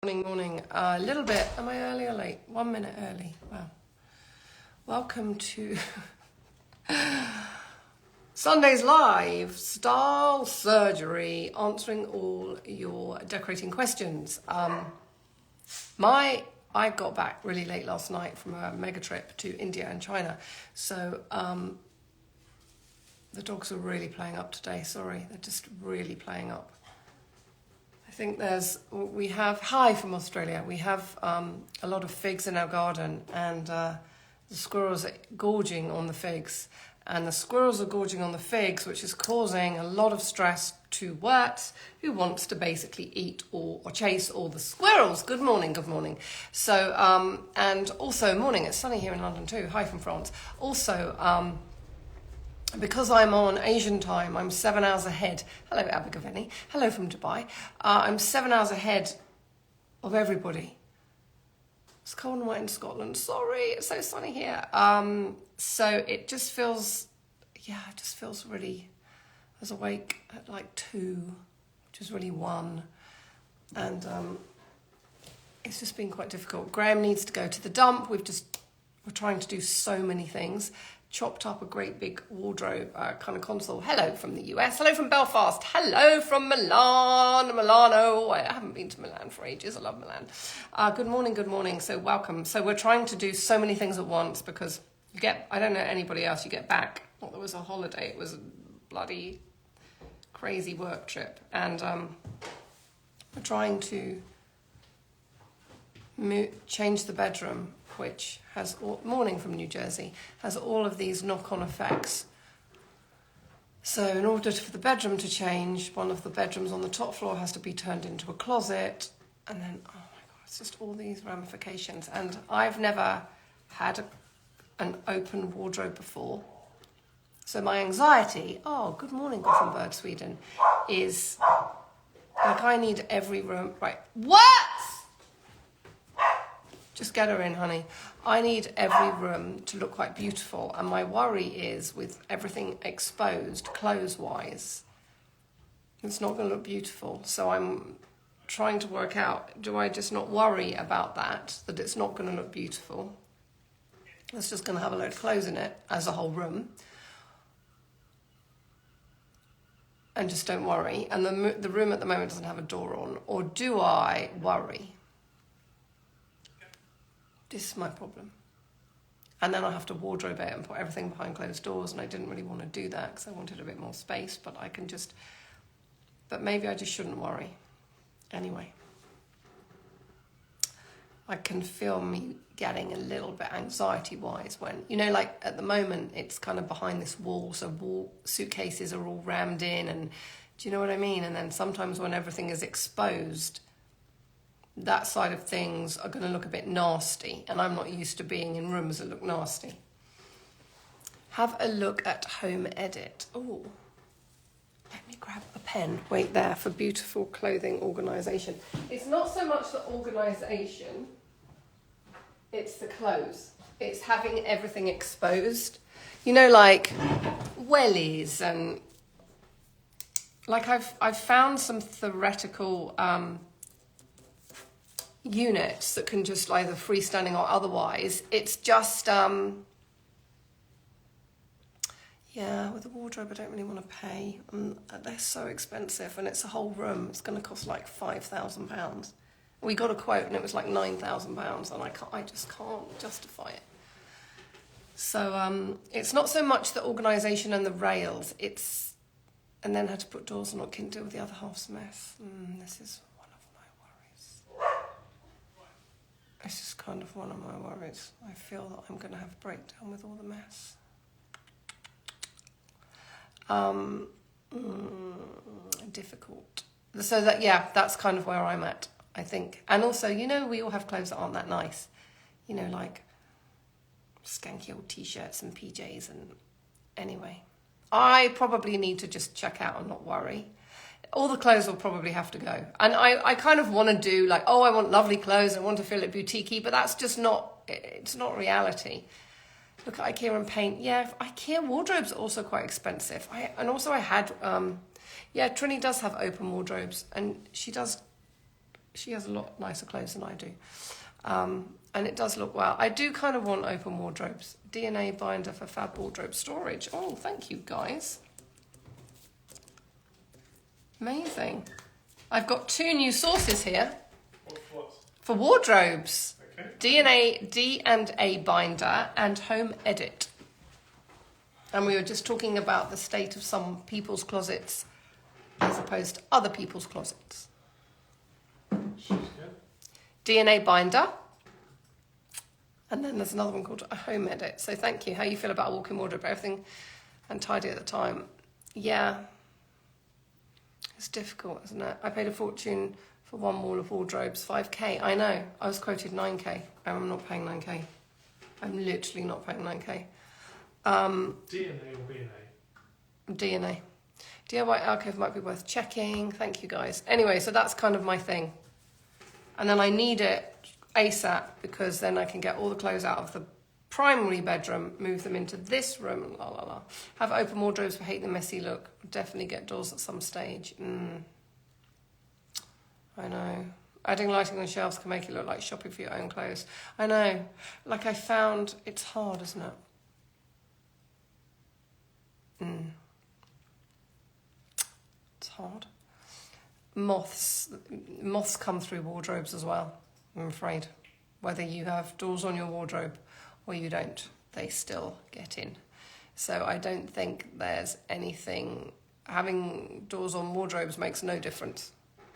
Morning. A little bit. Am I early or late? 1 minute early. Wow. Welcome to Sunday's Live Style Surgery, answering all your decorating questions. I got back really late last night from a mega trip to India and China, so the dogs are really playing up today. Sorry, they're just really playing up. I think we have, hi from Australia, we have a lot of figs in our garden, and the squirrels are gorging on the figs. And the squirrels are gorging on the figs, which is causing a lot of stress to Wirt, who wants to basically eat or chase all the squirrels. Good morning, good morning. So, and also morning, it's sunny here in London too. Hi from France. Also, because I'm on Asian time, I'm 7 hours ahead. Hello, Abigail Ahern. Hello from Dubai. I'm 7 hours ahead of everybody. It's cold and wet in Scotland. Sorry, it's so sunny here. So it just feels, really, I was awake at like 2, which is really 1. And it's just been quite difficult. Graham needs to go to the dump. We're trying to do so many things. Chopped up a great big wardrobe kind of console. Hello from the US. Hello from Belfast. Hello from Milano. I haven't been to Milan for ages. I love Milan. Good morning. So welcome. So we're trying to do so many things at once because I don't know anybody else, you get back. Well, there was a holiday. It was a bloody crazy work trip. And we're trying to change the bedroom, which has, morning from New Jersey, has all of these knock-on effects. So in order for the bedroom to change, one of the bedrooms on the top floor has to be turned into a closet. And then, oh my God, it's just all these ramifications. And I've never had an open wardrobe before. So my anxiety, good morning, Gothenburg, Sweden, is like I need every room, right, what? Just get her in, honey. I need every room to look quite beautiful. And my worry is with everything exposed, clothes-wise, it's not going to look beautiful. So I'm trying to work out, do I just not worry about that it's not going to look beautiful? It's just going to have a load of clothes in it as a whole room. And just don't worry. And the room at the moment doesn't have a door on. Or do I worry? This is my problem. And then I have to wardrobe it and put everything behind closed doors, and I didn't really want to do that because I wanted a bit more space, but maybe I just shouldn't worry. Anyway, I can feel me getting a little bit anxiety-wise when, like at the moment, it's kind of behind this wall, so suitcases are all rammed in, and do you know what I mean? And then sometimes when everything is exposed, that side of things are going to look a bit nasty, and I'm not used to being in rooms that look nasty. Have a look at Home Edit. Oh, let me grab a pen. Wait there for beautiful clothing organisation. It's not so much the organisation, it's the clothes. It's having everything exposed. Like wellies and like I've found some theoretical units that can just either freestanding or otherwise. It's just with the wardrobe I don't really want to pay. They're so expensive, and it's a whole room. It's going to cost like £5,000. We got a quote and it was like £9,000, and I just can't justify it. So it's not so much the organisation and the rails, and then had to put doors on, what can do with the other half's mess. This is one of my worries. This is kind of one of my worries. I feel that I'm going to have a breakdown with all the mess. Difficult. So that's kind of where I'm at, I think. And also, we all have clothes that aren't that nice. Like skanky old t-shirts and PJs. And anyway, I probably need to just check out and not worry. All the clothes will probably have to go. And I kind of want to do I want lovely clothes, I want to feel it boutique-y, but that's just it's not reality. Look at IKEA and paint. Yeah, IKEA wardrobes are also quite expensive. I had, Trini does have open wardrobes, and she does She has a lot nicer clothes than I do. And it does look well. I do kind of want open wardrobes. DNA binder for fab wardrobe storage. Oh, thank you, guys. Amazing. I've got 2 new sources here. What? For wardrobes. Okay. D&A binder and Home Edit. And we were just talking about the state of some people's closets as opposed to other people's closets. DNA binder. And then there's another one called a Home Edit. So thank you. How you feel about a walk-in wardrobe? Everything and tidy at the time. Yeah. It's difficult, isn't it? I paid a fortune for one wall of wardrobes, 5k. I know. I was quoted 9k. I'm not paying 9k. I'm literally not paying 9k. DNA or BNA? DNA. DIY alcove might be worth checking. Thank you, guys. Anyway, so that's kind of my thing. And then I need it ASAP because then I can get all the clothes out of the primary bedroom, move them into this room, and la la la. Have open wardrobes, but hate the messy look. Definitely get doors at some stage. I know. Adding lighting on shelves can make it look like shopping for your own clothes. I know. Like I found, it's hard, isn't it? It's hard. Moths come through wardrobes as well, I'm afraid. Whether you have doors on your wardrobe or you don't, they still get in. So I don't think there's anything, having doors on wardrobes makes no difference.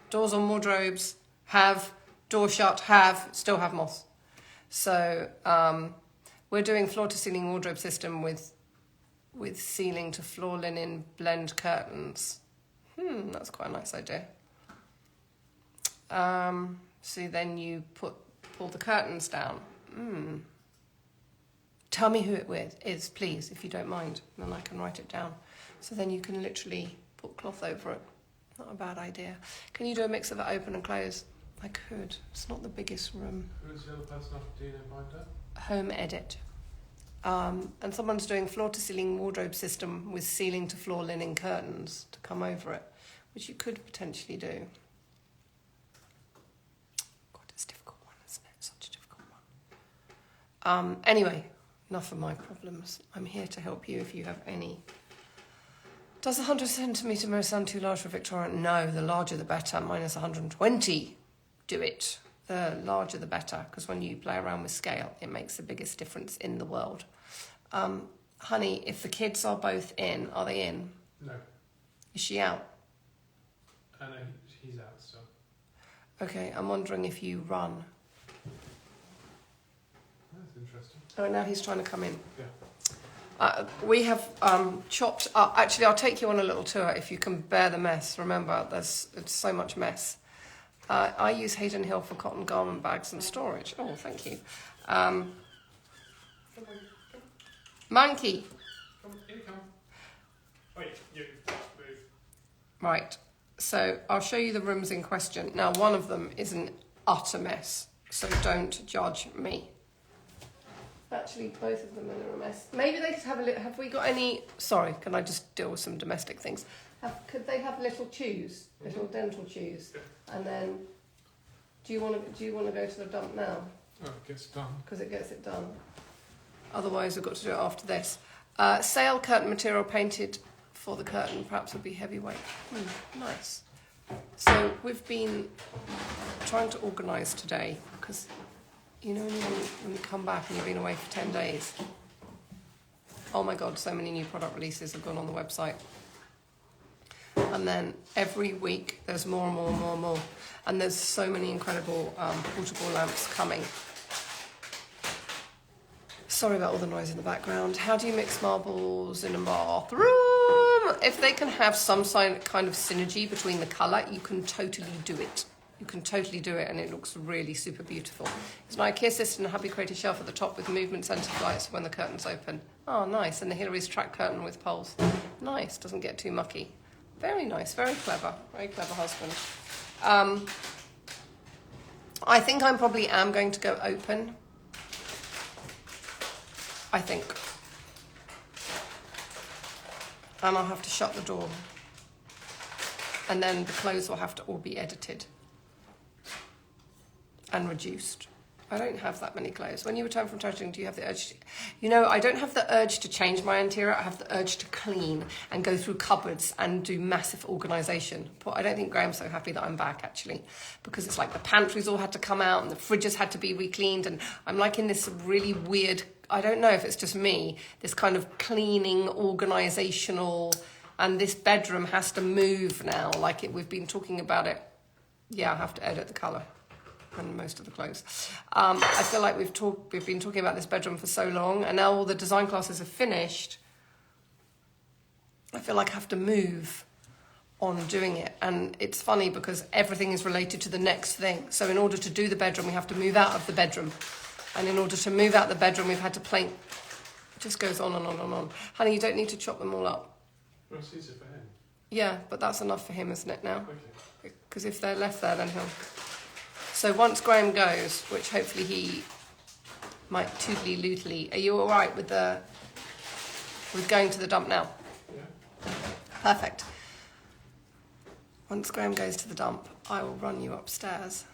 Doors on wardrobes have, door shut, still have moths. So we're doing floor to ceiling wardrobe system with ceiling to floor linen blend curtains. That's quite a nice idea. So then you pull the curtains down. Tell me who it is, please, if you don't mind. Then I can write it down. So then you can literally put cloth over it. Not a bad idea. Can you do a mix of it open and close? I could. It's not the biggest room. Who's the other person after DNA binder? Home Edit. And someone's doing floor to ceiling wardrobe system with ceiling to floor linen curtains to come over it, which you could potentially do. God, it's a difficult one, isn't it? Such a difficult one. Anyway, enough of my problems. I'm here to help you if you have any. Does the 100 centimetre mirror sound too large for Victoria? No, the larger the better. Mine is 120. Do it. The larger the better, because when you play around with scale, it makes the biggest difference in the world. Honey, if the kids are both in, are they in? No. Is she out? No, he's out still. Okay, I'm wondering if you run. That's interesting. Oh, now he's trying to come in. Yeah. We have chopped up. Actually, I'll take you on a little tour if you can bear the mess. Remember, it's so much mess. I use Hayden Hill for cotton garment bags and storage. Oh, thank you. Monkey. Come, here you come. Wait, you move. Right, so I'll show you the rooms in question. Now, one of them is an utter mess, so don't judge me. Actually, both of them are a mess. Maybe they could have a little... Have we got any... Sorry, can I just deal with some domestic things? Could they have little chews, little dental chews? And then, do you want to go to the dump now? Oh, it gets done. Because it gets it done. Otherwise, we've got to do it after this. Sail curtain material painted for the curtain, perhaps would be heavyweight. Nice. So we've been trying to organise today because, you know, when you come back and you've been away for 10 days. Oh my God, so many new product releases have gone on the website. And then every week there's more and more and more and more. And there's so many incredible portable lamps coming. Sorry about all the noise in the background. How do you mix marbles in a bathroom? If they can have some kind of synergy between the colour, you can totally do it. You can totally do it and it looks really super beautiful. It's an IKEA system, a happy creative shelf at the top with movement centered lights when the curtains open. Oh, nice. And the Hillary's track curtain with poles. Nice. Doesn't get too mucky. Very nice. Very clever. Very clever husband. I think I probably am going to go open. I think. And I'll have to shut the door. And then the clothes will have to all be edited. and reduced. I don't have that many clothes. When you return from travelling, do you have the urge to... You know, I don't have the urge to change my interior. I have the urge to clean and go through cupboards and do massive organisation. But I don't think Graham's so happy that I'm back, actually, because it's like the pantries all had to come out and the fridges had to be re-cleaned, and I'm like in this really weird... I don't know if it's just me, this kind of cleaning, organisational... And this bedroom has to move now, like we've been talking about it. Yeah, I have to edit the colour and most of the clothes. I feel like we've been talking about this bedroom for so long, and now all the design classes are finished. I feel like I have to move on doing it. And it's funny because everything is related to the next thing. So in order to do the bedroom, we have to move out of the bedroom. And in order to move out the bedroom, we've had to paint. It just goes on and on and on. Honey, you don't need to chop them all up. Well, it's easier for him. Yeah, but that's enough for him, isn't it, now? Okay. Because if they're left there, then he'll... So once Graham goes, which hopefully he might tootly-lootly... Are you all right with going to the dump now? Yeah. Perfect. Once Graham goes to the dump, I will run you upstairs.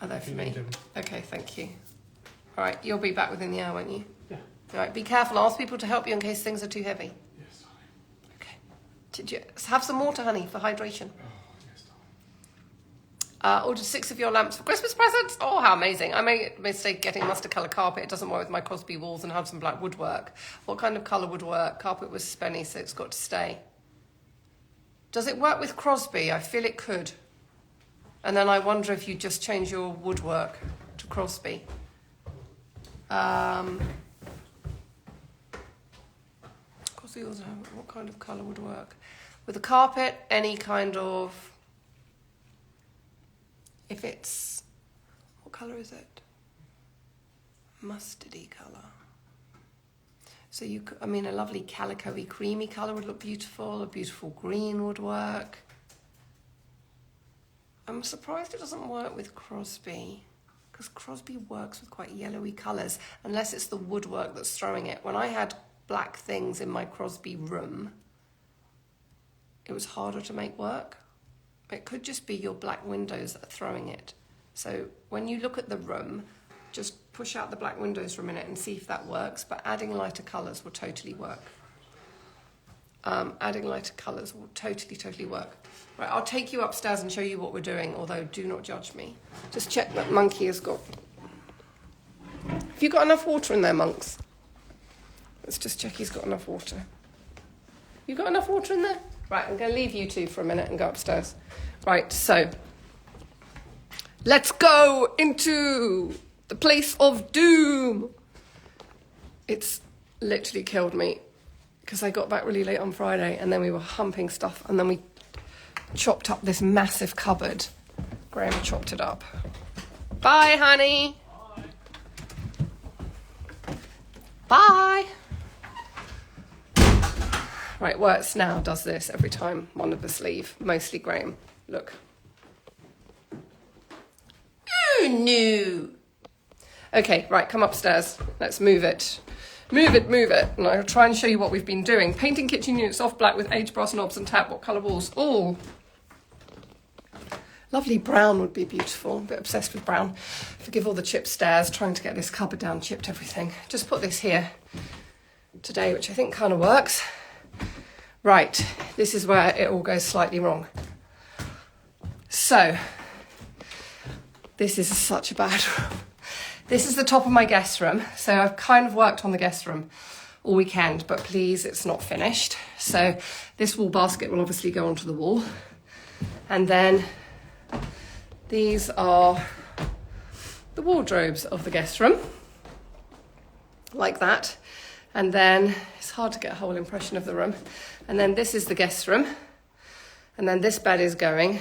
Are they for me? Okay, thank you. All right, you'll be back within the hour, won't you? Yeah. All right, be careful. Ask people to help you in case things are too heavy. Yes, darling. Okay. Did you have some water, honey, for hydration? Oh, yes, darling. Ordered 6 of your lamps for Christmas presents. Oh, how amazing. I made a mistake getting mustard colour carpet. It doesn't work with my Crosby walls and have some black woodwork. What kind of colour would work? Carpet was spenny, so it's got to stay. Does it work with Crosby? I feel it could. And then I wonder if you just change your woodwork to Crosby. Crosby also, what kind of colour would work? With the carpet, any kind of... If it's... What colour is it? Mustardy colour. So you could, I mean, a lovely calico-y, creamy colour would look beautiful. A beautiful green would work. I'm surprised it doesn't work with Crosby, because Crosby works with quite yellowy colours, unless it's the woodwork that's throwing it. When I had black things in my Crosby room, it was harder to make work. It could just be your black windows that are throwing it. So when you look at the room, just push out the black windows for a minute and see if that works, but adding lighter colours will totally work. Adding lighter colours will totally work. Right, I'll take you upstairs and show you what we're doing, although do not judge me. Just check that Monkey has got... Have you got enough water in there, Monks? Let's just check he's got enough water. You got enough water in there? Right, I'm going to leave you two for a minute and go upstairs. Right, so... Let's go into the place of doom. It's literally killed me, because I got back really late on Friday and then we were humping stuff and then we chopped up this massive cupboard. Graham chopped it up. Bye, honey. Bye. Right, Wirtz now does this every time one of us leave. Mostly Graham. Look. Oh, no. Okay, right, come upstairs. Let's move it. Move it. And I'll try and show you what we've been doing. Painting kitchen units off black with aged brass knobs and tap. What colour walls? Oh, lovely brown would be beautiful. A bit obsessed with brown. Forgive all the chipped stairs. Trying to get this cupboard down, chipped everything. Just put this here today, which I think kind of works. Right, this is where it all goes slightly wrong. So, this is such a bad room. This is the top of my guest room. So I've kind of worked on the guest room all weekend, but please, it's not finished. So this wall basket will obviously go onto the wall. And then these are the wardrobes of the guest room, like that. And then it's hard to get a whole impression of the room. And then this is the guest room. And then this bed is going.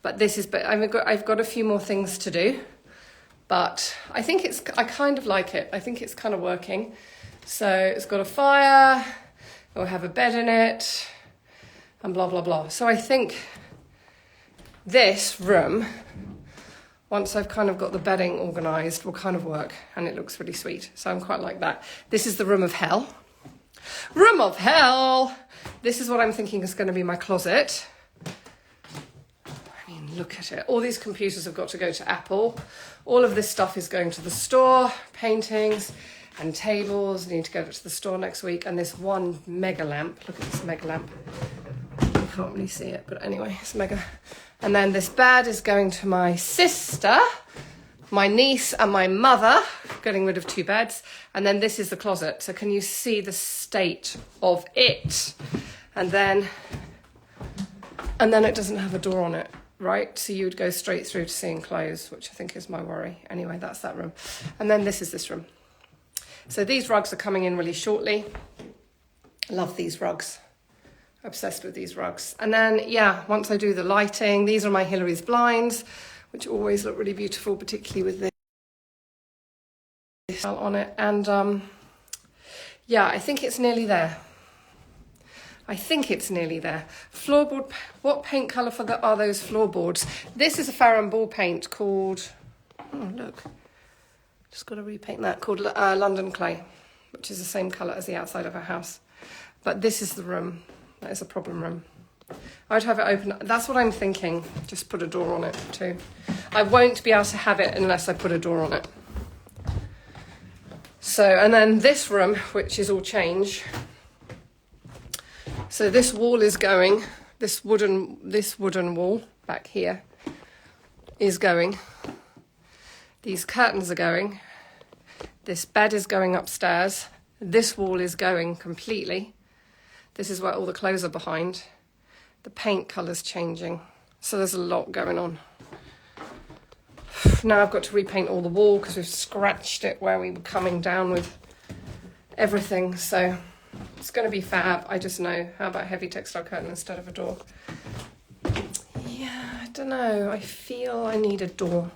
But I've got a few more things to do. But I kind of like it. I think it's kind of working. So it's got a fire, it'll have a bed in it, and blah, blah, blah. So I think this room, once I've kind of got the bedding organised, will kind of work. And it looks really sweet. So I'm quite like that. This is the room of hell. Room of hell! This is what I'm thinking is going to be my closet. I mean, look at it. All these computers have got to go to Apple. All of this stuff is going to the store, paintings and tables. I need to go to the store next week. And this one mega lamp, look at this mega lamp. You can't really see it, but anyway, it's mega. And then this bed is going to my sister, my niece and my mother, getting rid of 2 beds. And then this is the closet. So can you see the state of it? And then it doesn't have a door on it, right? So you would go straight through to seeing clothes, which I think is my worry. Anyway, that's that room. And then this is this room. So these rugs are coming in really shortly. Love these rugs. Obsessed with these rugs. And then, yeah, once I do the lighting, these are my Hillary's blinds, which always look really beautiful, particularly with this on it. And yeah, I think it's nearly there. Floorboard, what paint colour are those floorboards? This is a Farrow & Ball paint called, oh look, just got to repaint that, called London Clay, which is the same colour as the outside of our house. But this is the room. That is a problem room. I'd have it open. That's what I'm thinking. Just put a door on it too. I won't be able to have it unless I put a door on it. So, and then this room, which is all change. So this wall is going, this wooden wall back here is going. These curtains are going. This bed is going upstairs. This wall is going completely. This is where all the clothes are behind. The paint colour's changing. So there's a lot going on. Now I've got to repaint all the wall because we've scratched it where we were coming down with everything. So it's going to be fab, I just know. How about heavy textile curtain instead of a door? Yeah, I don't know. I feel I need a door.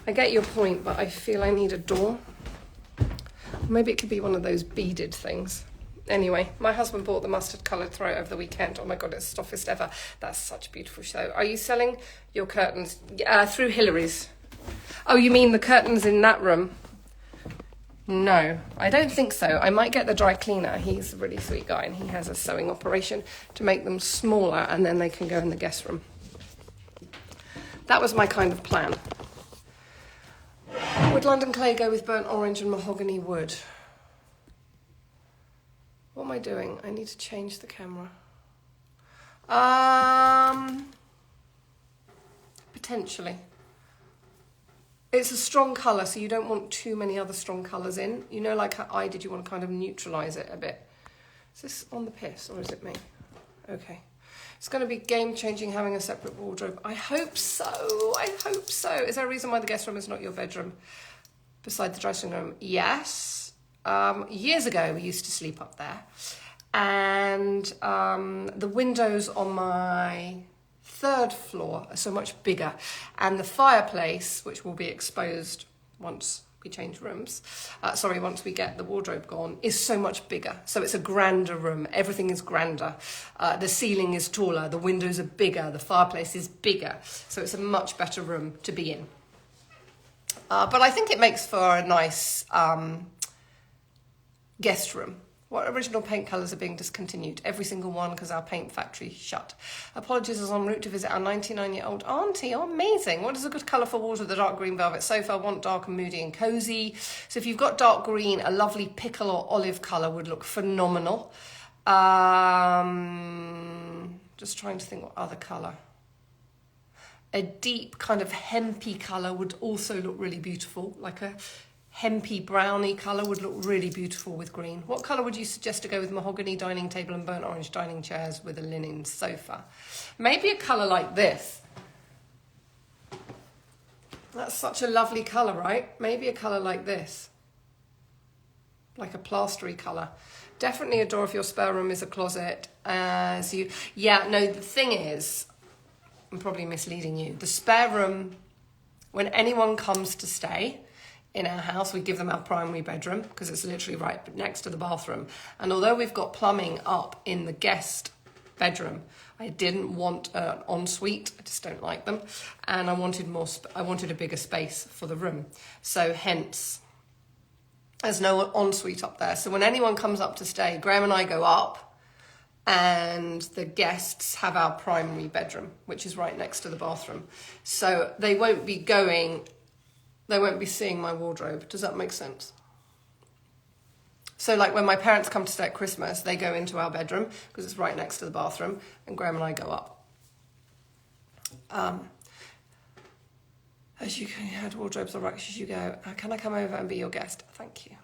I get your point, but I feel I need a door. Maybe it could be one of those beaded things. Anyway, my husband bought the mustard coloured throat over the weekend. Oh my God, it's the softest ever. That's such a beautiful show. Are you selling your curtains through Hillary's? Oh, you mean the curtains in that room? No, I don't think so. I might get the dry cleaner. He's a really sweet guy and he has a sewing operation to make them smaller and then they can go in the guest room. That was my kind of plan. Would London Clay go with burnt orange and mahogany wood? What am I doing? I need to change the camera. Potentially. It's a strong colour, so you don't want too many other strong colours in. You know, like how I did, you want to kind of neutralise it a bit. Is this on the piss, or is it me? Okay. It's going to be game-changing having a separate wardrobe. I hope so. I hope so. Is there a reason why the guest room is not your bedroom beside the dressing room? Yes. Years ago, we used to sleep up there. And the windows on my 3rd floor are so much bigger. And the fireplace, which will be exposed once we change rooms, once we get the wardrobe gone, is so much bigger. So it's a grander room. Everything is grander. The ceiling is taller. The windows are bigger. The fireplace is bigger. So it's a much better room to be in. But I think it makes for a nice guest room. What original paint colours are being discontinued? Every single one, because our paint factory shut. Apologies, I was en route to visit our 99-year-old auntie. Oh, amazing. What is a good colour for walls with the dark green velvet sofa? I want dark and moody and cosy. So if you've got dark green, a lovely pickle or olive colour would look phenomenal. Just trying to think what other colour. A deep kind of hempy colour would also look really beautiful, like a hempy browny colour would look really beautiful with green. What colour would you suggest to go with mahogany dining table and burnt orange dining chairs with a linen sofa? Maybe a colour like this. That's such a lovely colour, right? Maybe a colour like this. Like a plastery colour. Definitely a door if your spare room is a closet. The thing is, I'm probably misleading you. The spare room, when anyone comes to stay in our house, we give them our primary bedroom because it's literally right next to the bathroom. And although we've got plumbing up in the guest bedroom, I didn't want an ensuite. I just don't like them. And I wanted a bigger space for the room. So hence, there's no ensuite up there. So when anyone comes up to stay, Graham and I go up and the guests have our primary bedroom, which is right next to the bathroom. So they won't be seeing my wardrobe. Does that make sense? So like when my parents come to stay at Christmas, they go into our bedroom because it's right next to the bathroom, and Graham and I go up. As you had wardrobes or racks as you go, can I come over and be your guest? Thank you.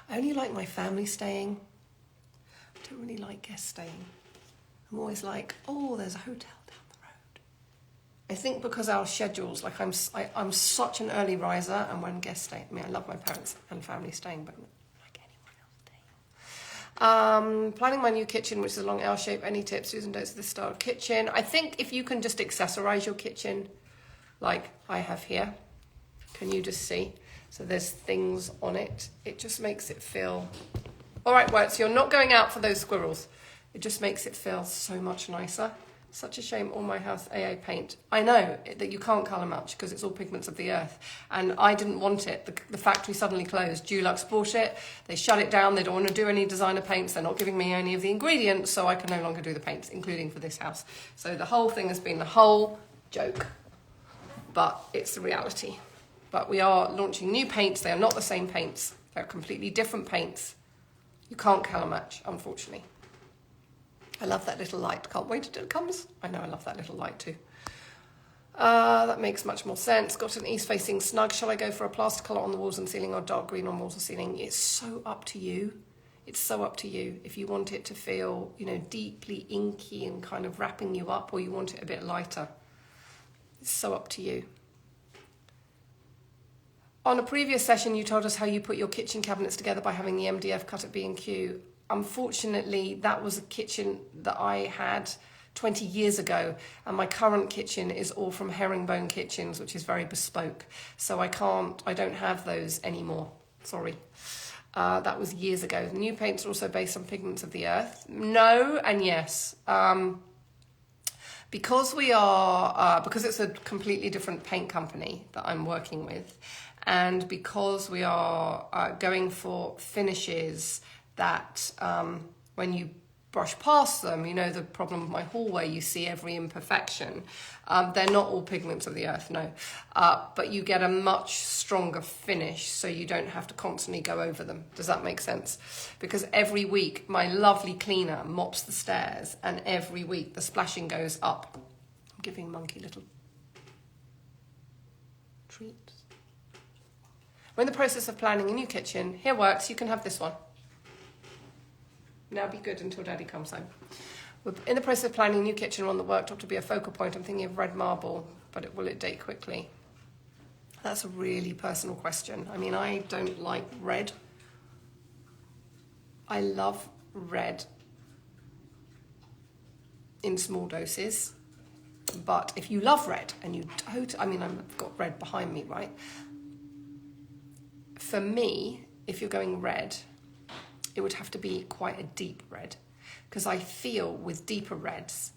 I only like my family staying. I don't really like guests staying. I'm always like, oh, there's a hotel down the road. I think because our schedules, like I'm such an early riser, and when guests stay, I mean, I love my parents and family staying, but I don't like anyone else staying. Planning my new kitchen, which is a long L shape. Any tips? Susan does this style of kitchen. I think if you can just accessorize your kitchen, like I have here, can you just see? So there's things on it. It just makes it feel... All right, Wertz, you're not going out for those squirrels. It just makes it feel so much nicer. Such a shame all my house AA paint. I know that you can't colour much because it's all pigments of the earth. And I didn't want it. The factory suddenly closed. Dulux bought it. They shut it down. They don't want to do any designer paints. They're not giving me any of the ingredients, so I can no longer do the paints, including for this house. So the whole thing has been the whole joke. But it's the reality. But we are launching new paints. They are not the same paints. They're completely different paints. You can't colour match, unfortunately. I love that little light. Can't wait until it comes. I know I love that little light too. That makes much more sense. Got an east-facing snug. Shall I go for a plaster colour on the walls and ceiling or dark green on walls and ceiling? It's so up to you. It's so up to you. If you want it to feel, you know, deeply inky and kind of wrapping you up, or you want it a bit lighter. It's so up to you. On a previous session, you told us how you put your kitchen cabinets together by having the MDF cut at B&Q. Unfortunately, that was a kitchen that I had 20 years ago, and my current kitchen is all from herringbone kitchens, which is very bespoke. So I don't have those anymore. Sorry. That was years ago. The new paints are also based on pigments of the earth. No and yes. Because it's a completely different paint company that I'm working with, and because we are going for finishes that when you brush past them, you know the problem with my hallway, you see every imperfection. They're not all pigments of the earth, no. But you get a much stronger finish, so you don't have to constantly go over them. Does that make sense? Because every week, my lovely cleaner mops the stairs, and every week the splashing goes up. I'm giving Monkey little treats. We're in the process of planning a new kitchen. Here works, you can have this one. Now be good until Daddy comes home. We're in the process of planning a new kitchen. We want the worktop to be a focal point. I'm thinking of red marble, but will it date quickly? That's a really personal question. I mean, I don't like red. I love red in small doses. But if you love red and you don't, I mean, I've got red behind me, right? For me, if you're going red, it would have to be quite a deep red, because I feel with deeper reds,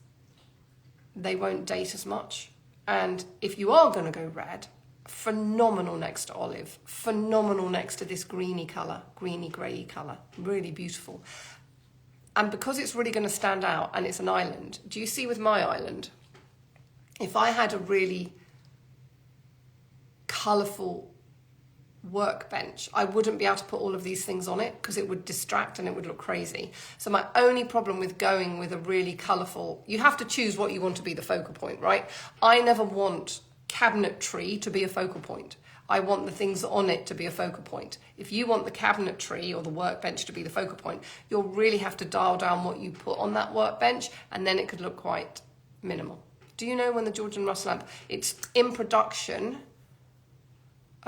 they won't date as much. And if you are going to go red, phenomenal next to olive, phenomenal next to this greeny colour, greeny grey colour, really beautiful. And because it's really going to stand out and it's an island, do you see with my island, if I had a really colourful workbench, I wouldn't be able to put all of these things on it because it would distract and it would look crazy. So my only problem with going with a really colourful, you have to choose what you want to be the focal point, right? I never want cabinetry to be a focal point. I want the things on it to be a focal point. If you want the cabinetry or the workbench to be the focal point, you'll really have to dial down what you put on that workbench, and then it could look quite minimal. Do you know when the Georgian Rust lamp, it's in production.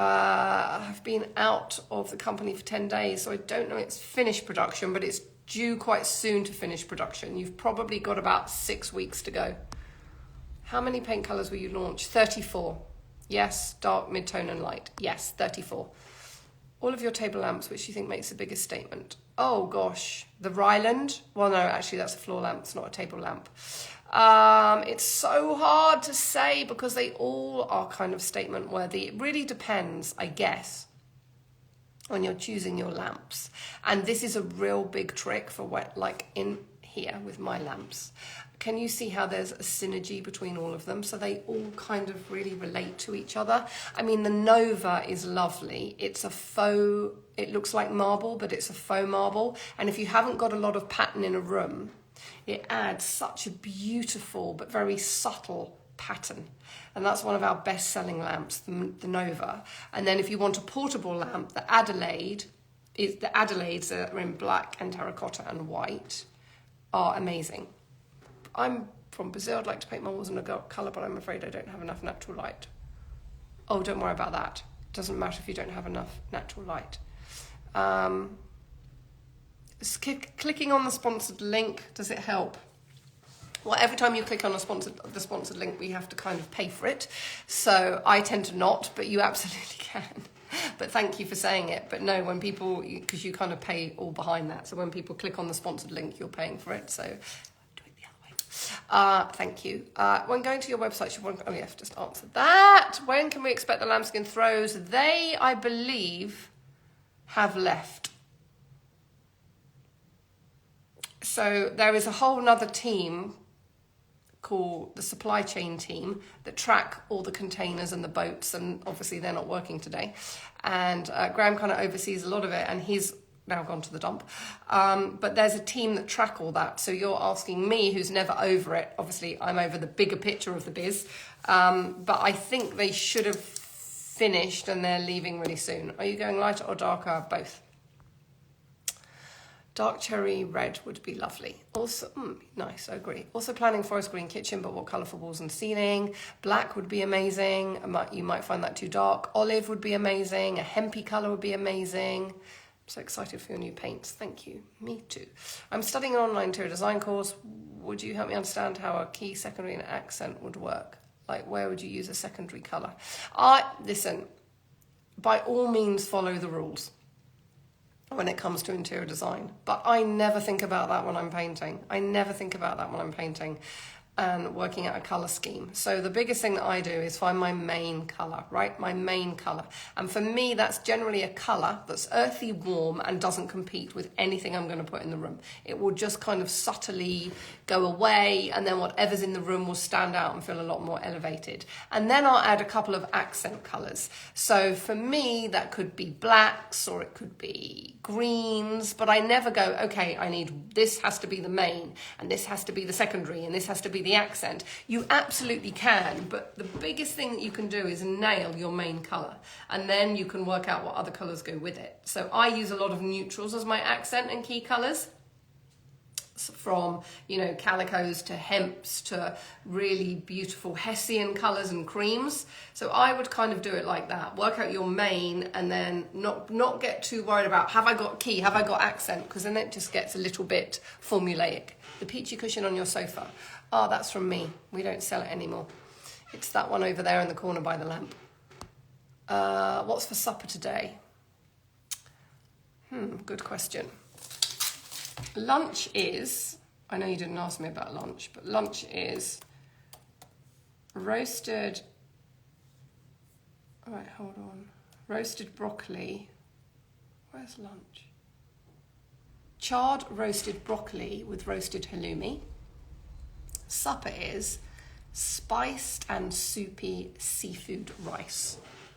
I've been out of the company for 10 days, so I don't know it's finished production, but it's due quite soon to finish production. You've probably got about 6 weeks to go. How many paint colours will you launch? 34. Yes, dark, mid-tone and light. Yes, 34. All of your table lamps, which do you think makes the biggest statement? Oh gosh, the Ryland. Well, no, actually that's a floor lamp, it's not a table lamp. It's so hard to say because they all are kind of statement worthy. It really depends, I guess. when you're choosing your lamps. And this is a real big trick for like in here with my lamps. Can you see how there's a synergy between all of them? So they all kind of really relate to each other. I mean, the Nova is lovely. It's a faux, it looks like marble, but it's a faux marble. And if you haven't got a lot of pattern in a room, it adds such a beautiful but very subtle pattern. And that's one of our best-selling lamps, the Nova. And then if you want a portable lamp, the Adelaides are in black and terracotta and white, are amazing. I'm from Brazil. I'd like to paint my walls in a colour, but I'm afraid I don't have enough natural light. Oh, don't worry about that. It doesn't matter if you don't have enough natural light. Clicking on the sponsored link, does it help? Well, every time you click on the sponsored link, we have to kind of pay for it. So I tend to not, but you absolutely can. But thank you for saying it. But no, when people, because you kind of pay all behind that. So when people click on the sponsored link, you're paying for it. So do it the other way. Thank you. When going to your website, oh yeah, I've just answered that. When can we expect the lambskin throws? They, I believe, have left. So there is a whole nother team called the supply chain team that track all the containers and the boats, and obviously they're not working today. And Graham kind of oversees a lot of it, and he's now gone to the dump. But there's a team that track all that. So you're asking me, who's never over it. Obviously, I'm over the bigger picture of the biz. But I think they should have finished, and they're leaving really soon. Are you going lighter or darker? Both. Dark cherry red would be lovely. Also, nice, I agree. Also planning forest green kitchen, but what colour for walls and ceiling? Black would be amazing. You might find that too dark. Olive would be amazing. A hempy colour would be amazing. I'm so excited for your new paints. Thank you. Me too. I'm studying an online interior design course. Would you help me understand how a key, secondary and accent would work? Like, where would you use a secondary colour? Listen, by all means follow the rules when it comes to interior design. But I never think about that when I'm painting. And working out a colour scheme. So the biggest thing that I do is find my main colour, right? My main colour. And for me, that's generally a colour that's earthy, warm, and doesn't compete with anything I'm going to put in the room. It will just kind of subtly go away, and then whatever's in the room will stand out and feel a lot more elevated. And then I'll add a couple of accent colours. So for me, that could be blacks, or it could be greens, but I never go, okay, this has to be the main, and this has to be the secondary, and this has to be the accent. You absolutely can, but the biggest thing that you can do is nail your main colour, and then you can work out what other colours go with it. So I use a lot of neutrals as my accent and key colours, from calicos to hemps to really beautiful Hessian colours and creams. So I would kind of do it like that. Work out your main, and then not get too worried about, have I got key, have I got accent, because then it just gets a little bit formulaic. The peachy cushion on your sofa. Oh, that's from me. We don't sell it anymore. It's that one over there in the corner by the lamp. What's for supper today? Good question. Lunch is, I know you didn't ask me about lunch, but lunch is roasted broccoli. Where's lunch? Charred roasted broccoli with roasted halloumi. Supper is spiced and soupy seafood rice,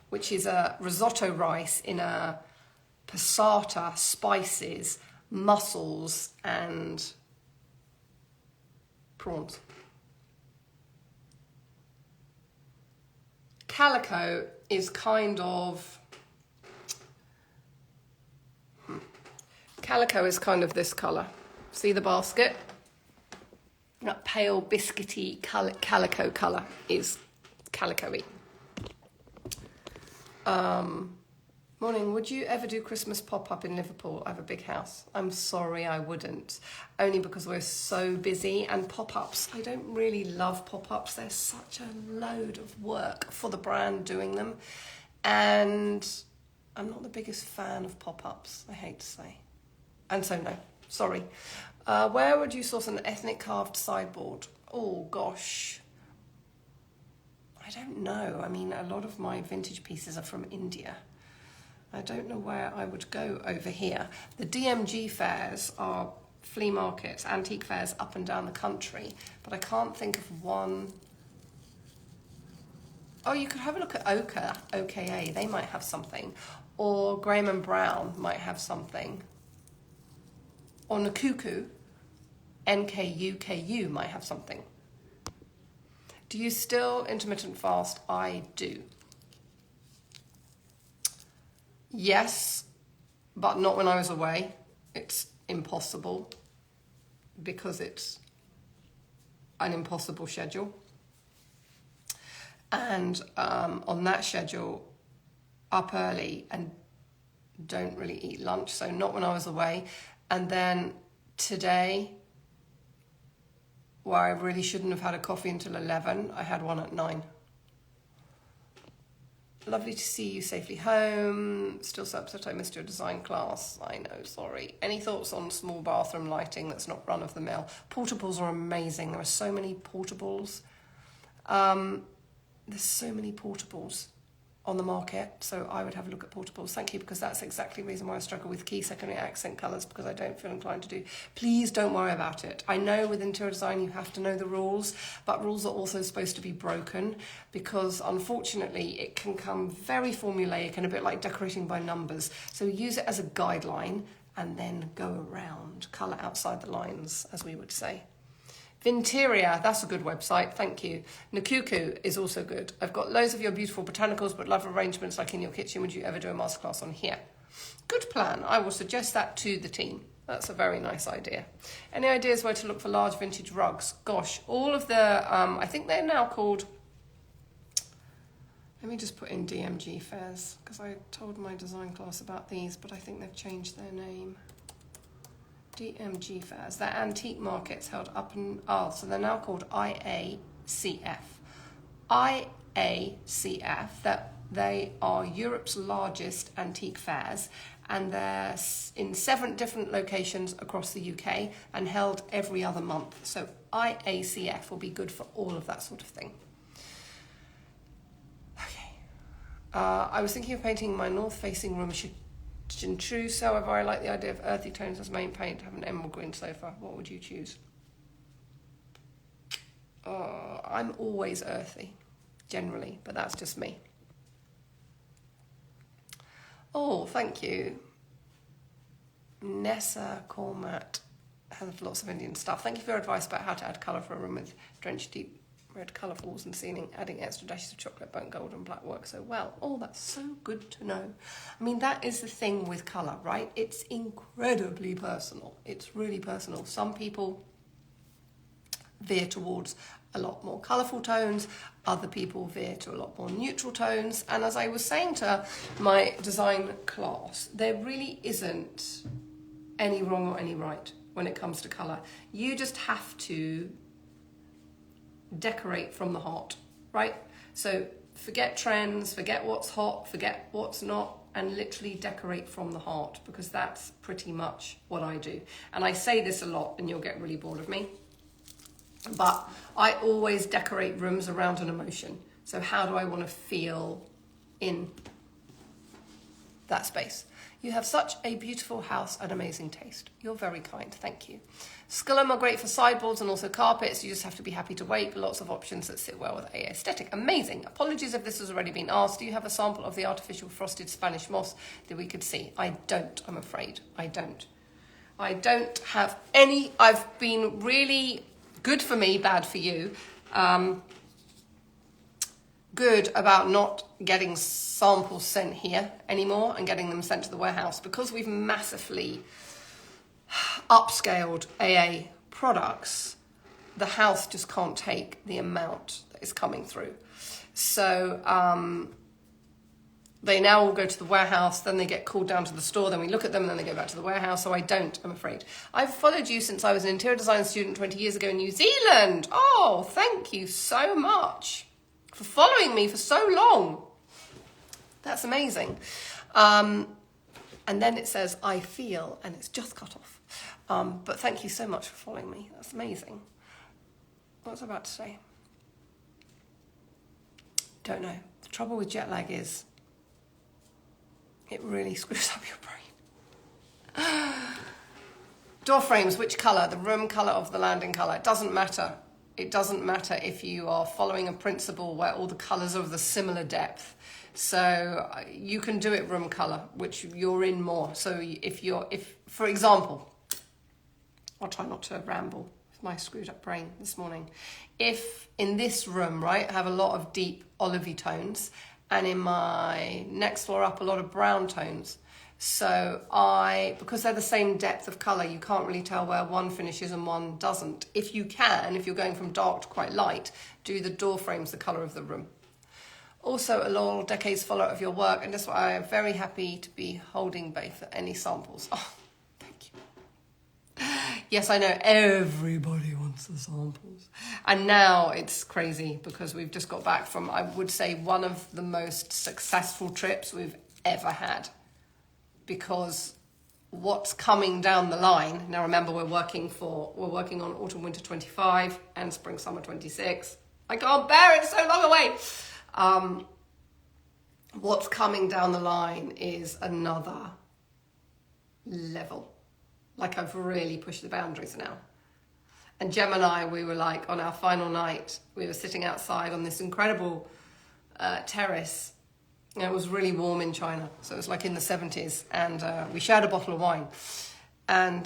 which is a risotto rice in a passata, spices, mussels and prawns. Calico is kind of this colour. See the basket? That pale biscuity calico colour is calico-y. Morning, would you ever do Christmas pop-up in Liverpool? I have a big house. I'm sorry, I wouldn't. Only because we're so busy, and pop-ups, I don't really love pop-ups. They're such a load of work for the brand doing them. And I'm not the biggest fan of pop-ups, I hate to say. And so no, sorry. Where would you source an ethnic carved sideboard? Oh gosh. I don't know. I mean, a lot of my vintage pieces are from India. I don't know where I would go over here. The DMG fairs are flea markets, antique fairs up and down the country, but I can't think of one. Oh, you could have a look at OKA, they might have something. Or Graham and Brown might have something. Or Nakuku, NKUKU might have something. Do you still intermittent fast? I do. Yes, but not when I was away. It's impossible because it's an impossible schedule. And on that schedule, up early and don't really eat lunch. So not when I was away. And then today, where I really shouldn't have had a coffee until 11, I had one at 9. Lovely to see you safely home. Still so upset I missed your design class. I know, sorry. Any thoughts on small bathroom lighting that's not run of the mill? Portables are amazing. There are so many portables. There's so many portables on the market, so I would have a look at portables. Thank you, because that's exactly the reason why I struggle with key secondary accent colours, because I don't feel inclined to do. Please don't worry about it. I know with interior design you have to know the rules, but rules are also supposed to be broken, because unfortunately it can come very formulaic and a bit like decorating by numbers. So use it as a guideline and then go around, colour outside the lines, as we would say. Vinteria, that's a good website, thank you. Nakuku is also good. I've got loads of your beautiful botanicals, but love arrangements like in your kitchen. Would you ever do a masterclass on here? Good plan. I will suggest that to the team. That's a very nice idea. Any ideas where to look for large vintage rugs? Gosh, all of the, I think they're now called, let me just put in DMG fairs, because I told my design class about these, but I think they've changed their name. DMG fairs, they're antique markets held up and, so they're now called IACF. IACF, they are Europe's largest antique fairs, and they're in 7 different locations across the UK and held every other month. So IACF will be good for all of that sort of thing. Okay. I was thinking of painting my north-facing room chartreuse, however, I like the idea of earthy tones as main paint. Have an emerald green sofa. What would you choose? I'm always earthy, generally, but that's just me. Oh, thank you. Nessa Cormat has lots of Indian stuff. Thank you for your advice about how to add colour for a room with drenched deep red colour walls and ceiling. Adding extra dashes of chocolate, burnt gold and black work so well. Oh, that's so good to know. I mean, that is the thing with colour, right? It's incredibly personal. It's really personal. Some people veer towards a lot more colourful tones. Other people veer to a lot more neutral tones. And as I was saying to my design class, there really isn't any wrong or any right when it comes to colour. You just have to decorate from the heart, right? So forget trends, forget what's hot, forget what's not, and literally decorate from the heart, because that's pretty much what I do. And I say this a lot and you'll get really bored of me, but I always decorate rooms around an emotion. So how do I want to feel in that space? You have such a beautiful house and amazing taste. You're very kind, thank you. Scullum are great for sideboards and also carpets. You just have to be happy to wait. Lots of options that sit well with a aesthetic. Amazing. Apologies if this has already been asked. Do you have a sample of the artificial frosted Spanish moss that we could see? I don't, I'm afraid. I don't have any. I've been really good for me, bad for you. Good about not getting samples sent here anymore and getting them sent to the warehouse, because we've massively upscaled AA products. The house just can't take the amount that is coming through. So they now all go to the warehouse, then they get called down to the store, then we look at them and then they go back to the warehouse. So I don't, I'm afraid. I've followed you since I was an interior design student 20 years ago in New Zealand. Oh, thank you so much for following me for so long. That's amazing. And then it says, I feel, and it's just cut off. But thank you so much for following me. That's amazing. What was I about to say? Don't know. The trouble with jet lag is It really screws up your brain. Door frames, which colour? The room colour of the landing colour. It doesn't matter. It doesn't matter if you are following a principle where all the colours are of the similar depth. So you can do it room colour, which you're in more. So if for example, I'll try not to ramble with my screwed up brain this morning. If in this room, right, I have a lot of deep olivey tones, and in my next floor up, a lot of brown tones. So because they're the same depth of colour, you can't really tell where one finishes and one doesn't. If you can, if you're going from dark to quite light, do the door frames the colour of the room. Also, a loyal decades follower of your work, and that's why I'm very happy to be holding both for any samples. Oh, thank you. Yes, I know everybody wants the samples. And now it's crazy because we've just got back from, I would say, one of the most successful trips we've ever had. Because what's coming down the line, now remember we're working on autumn winter 25 and spring summer 26. I can't bear it, it's so long away. What's coming down the line is another level. Like I've really pushed the boundaries now. And Gem and I, we were like on our final night, we were sitting outside on this incredible terrace. And it was really warm in China, so it was like in the 70s, and we shared a bottle of wine. And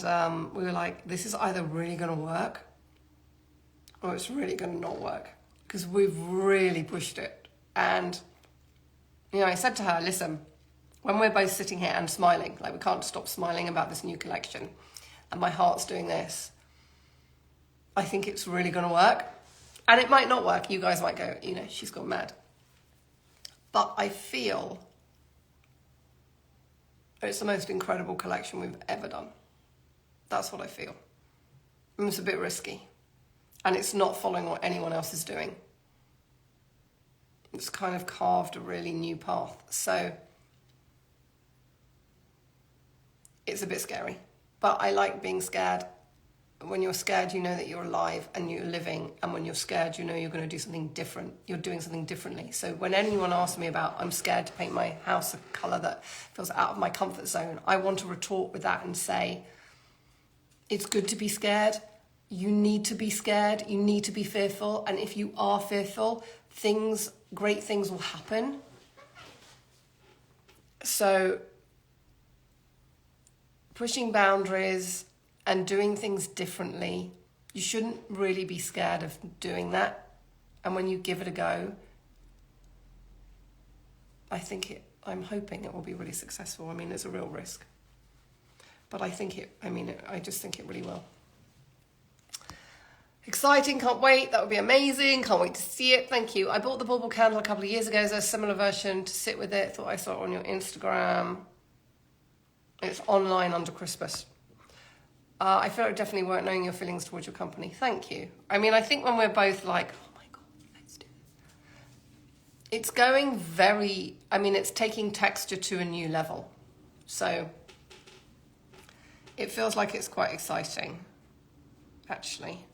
we were like, this is either really going to work or it's really going to not work, because we've really pushed it. And, you know, I said to her, listen, when we're both sitting here and smiling, like we can't stop smiling about this new collection, and my heart's doing this, I think it's really going to work. And it might not work. You guys might go, you know, she's gone mad. But I feel it's the most incredible collection we've ever done. That's what I feel. And it's a bit risky. And it's not following what anyone else is doing. It's kind of carved a really new path. So it's a bit scary. But I like being scared. When you're scared, you know that you're alive and you're living. And when you're scared, you know you're going to do something different. You're doing something differently. So when anyone asks me about, I'm scared to paint my house a colour that feels out of my comfort zone, I want to retort with that and say, it's good to be scared. You need to be scared. You need to be fearful. And if you are fearful, great things will happen. So pushing boundaries and doing things differently, you shouldn't really be scared of doing that. And when you give it a go, I'm hoping it will be really successful. I mean, it's a real risk. But I just think it really will. Exciting, can't wait. That would be amazing. Can't wait to see it. Thank you. I bought the bauble candle a couple of years ago. There's a similar version to sit with it. Thought I saw it on your Instagram. It's online under Christmas. I feel it definitely weren't knowing your feelings towards your company. Thank you. I mean, I think when we're both like, oh my God, let's do this. It's going it's taking texture to a new level. So it feels like it's quite exciting, actually.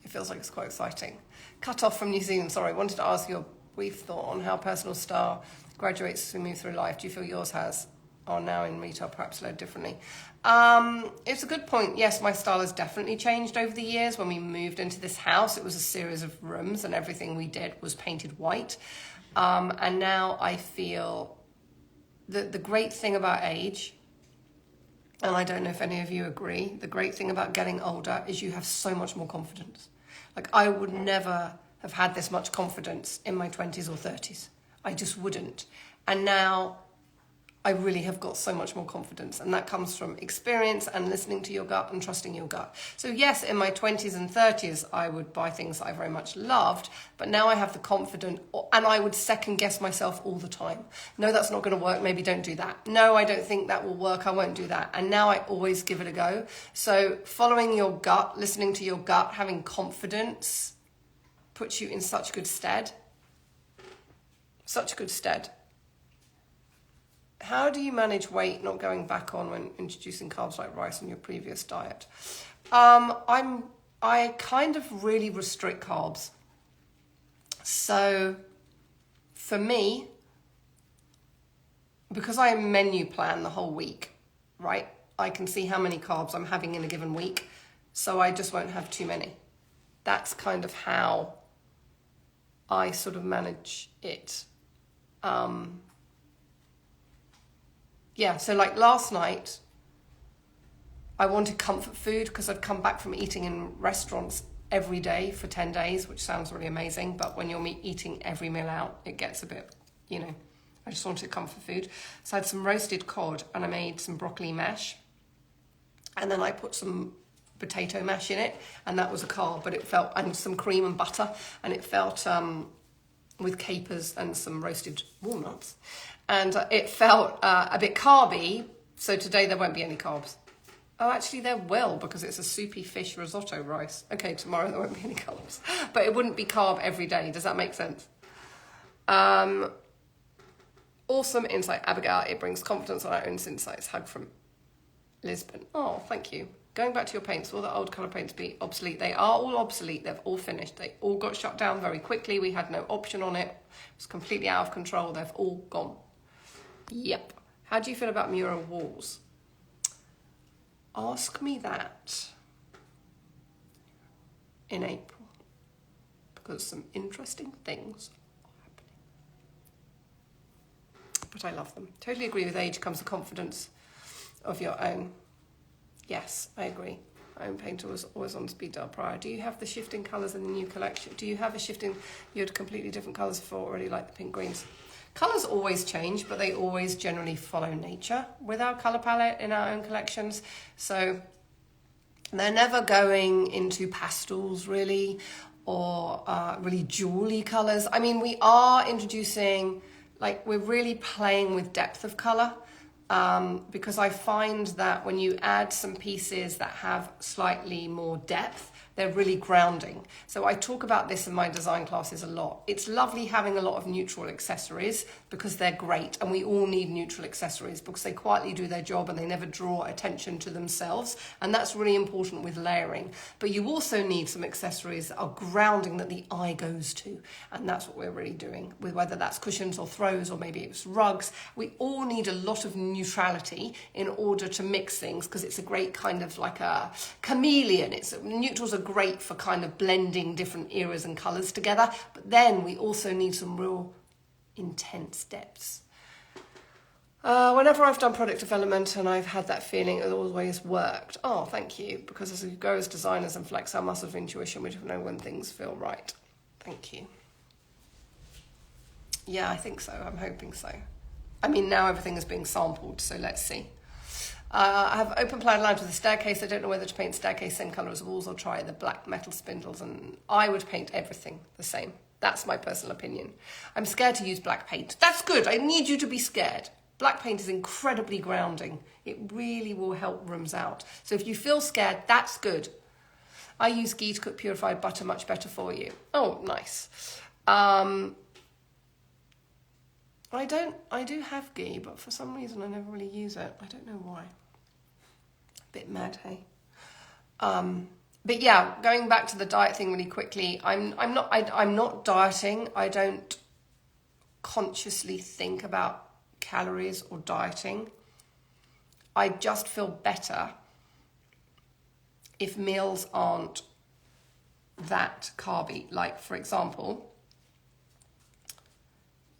It feels like it's quite exciting. Cut off from New Zealand, sorry. Wanted to ask your brief thought on how personal style graduates as we move through life. Do you feel yours has, or now in retail, perhaps led differently? It's a good point. Yes, my style has definitely changed over the years. When we moved into this house, it was a series of rooms and everything we did was painted white. And now I feel that the great thing about age, and I don't know if any of you agree, the great thing about getting older is you have so much more confidence. Like I would never have had this much confidence in my 20s or 30s. I just wouldn't. And now I really have got so much more confidence, and that comes from experience and listening to your gut and trusting your gut. So yes, in my 20s and 30s, I would buy things I very much loved, but now I have the confidence, and I would second guess myself all the time. No, that's not going to work. Maybe don't do that. No, I don't think that will work. I won't do that. And now I always give it a go. So following your gut, listening to your gut, having confidence puts you in such good stead. Such good stead. How do you manage weight not going back on when introducing carbs like rice in your previous diet? I kind of really restrict carbs. So for me, because I menu plan the whole week, right? I can see how many carbs I'm having in a given week, so I just won't have too many. That's kind of how I sort of manage it. Yeah, so like last night, I wanted comfort food because I'd come back from eating in restaurants every day for 10 days, which sounds really amazing, but when you're eating every meal out, it gets a bit, you know, I just wanted comfort food. So I had some roasted cod and I made some broccoli mash, and then I put some potato mash in it, and that was a carb, but it felt, and some cream and butter, and it felt with capers and some roasted walnuts, and it felt a bit carby. So today there won't be any carbs. Oh, actually there will, because it's a soupy fish risotto rice. Okay, tomorrow there won't be any carbs, but it wouldn't be carb every day. Does that make sense? Awesome insight, Abigail. It brings confidence on our own insights. Hug from Lisbon. Oh, thank you. Going back to your paints, will the old colour paints be obsolete? They are all obsolete. They've all finished. They all got shut down very quickly. We had no option on it. It was completely out of control. They've all gone. Yep. How do you feel about mural walls? Ask me that in April, because some interesting things are happening. But I love them. Totally agree, with age comes the confidence of your own. Yes, I agree. My own painter was always on speed dial prior. Do you have the shifting colours in the new collection? Do you have a shifting, you had completely different colours before, already like the pink greens? Colours always change, but they always generally follow nature with our colour palette in our own collections. So they're never going into pastels really, or really jewelly colours. I mean, we are introducing, like, we're really playing with depth of colour. Because I find that when you add some pieces that have slightly more depth, they're really grounding. So I talk about this in my design classes a lot. It's lovely having a lot of neutral accessories because they're great, and we all need neutral accessories because they quietly do their job and they never draw attention to themselves, and that's really important with layering. But you also need some accessories that are grounding, that the eye goes to, and that's what we're really doing with, whether that's cushions or throws or maybe it's rugs. We all need a lot of neutrality in order to mix things, because it's a great kind of like a chameleon. Neutrals are great for kind of blending different eras and colours together, but then we also need some real intense depths. Whenever I've done product development and I've had that feeling, it always worked. Oh, thank you, because as we grow as designers and flex our muscle of intuition, we don't know when things feel right. Thank you. Yeah, I think so. I'm hoping so. I mean, now everything is being sampled, so let's see. I have open plan lines with a staircase. I don't know whether to paint staircase same colour as walls or try the black metal spindles, and I would paint everything the same. That's my personal opinion. I'm scared to use black paint. That's good. I need you to be scared. Black paint is incredibly grounding. It really will help rooms out. So if you feel scared, that's good. I use ghee to cook purified butter, much better for you. Oh, nice. I do have ghee, but for some reason I never really use it. I don't know why. Bit mad, hey? But yeah, going back to the diet thing really quickly, I'm not dieting. I don't consciously think about calories or dieting. I just feel better if meals aren't that carby. Like, for example,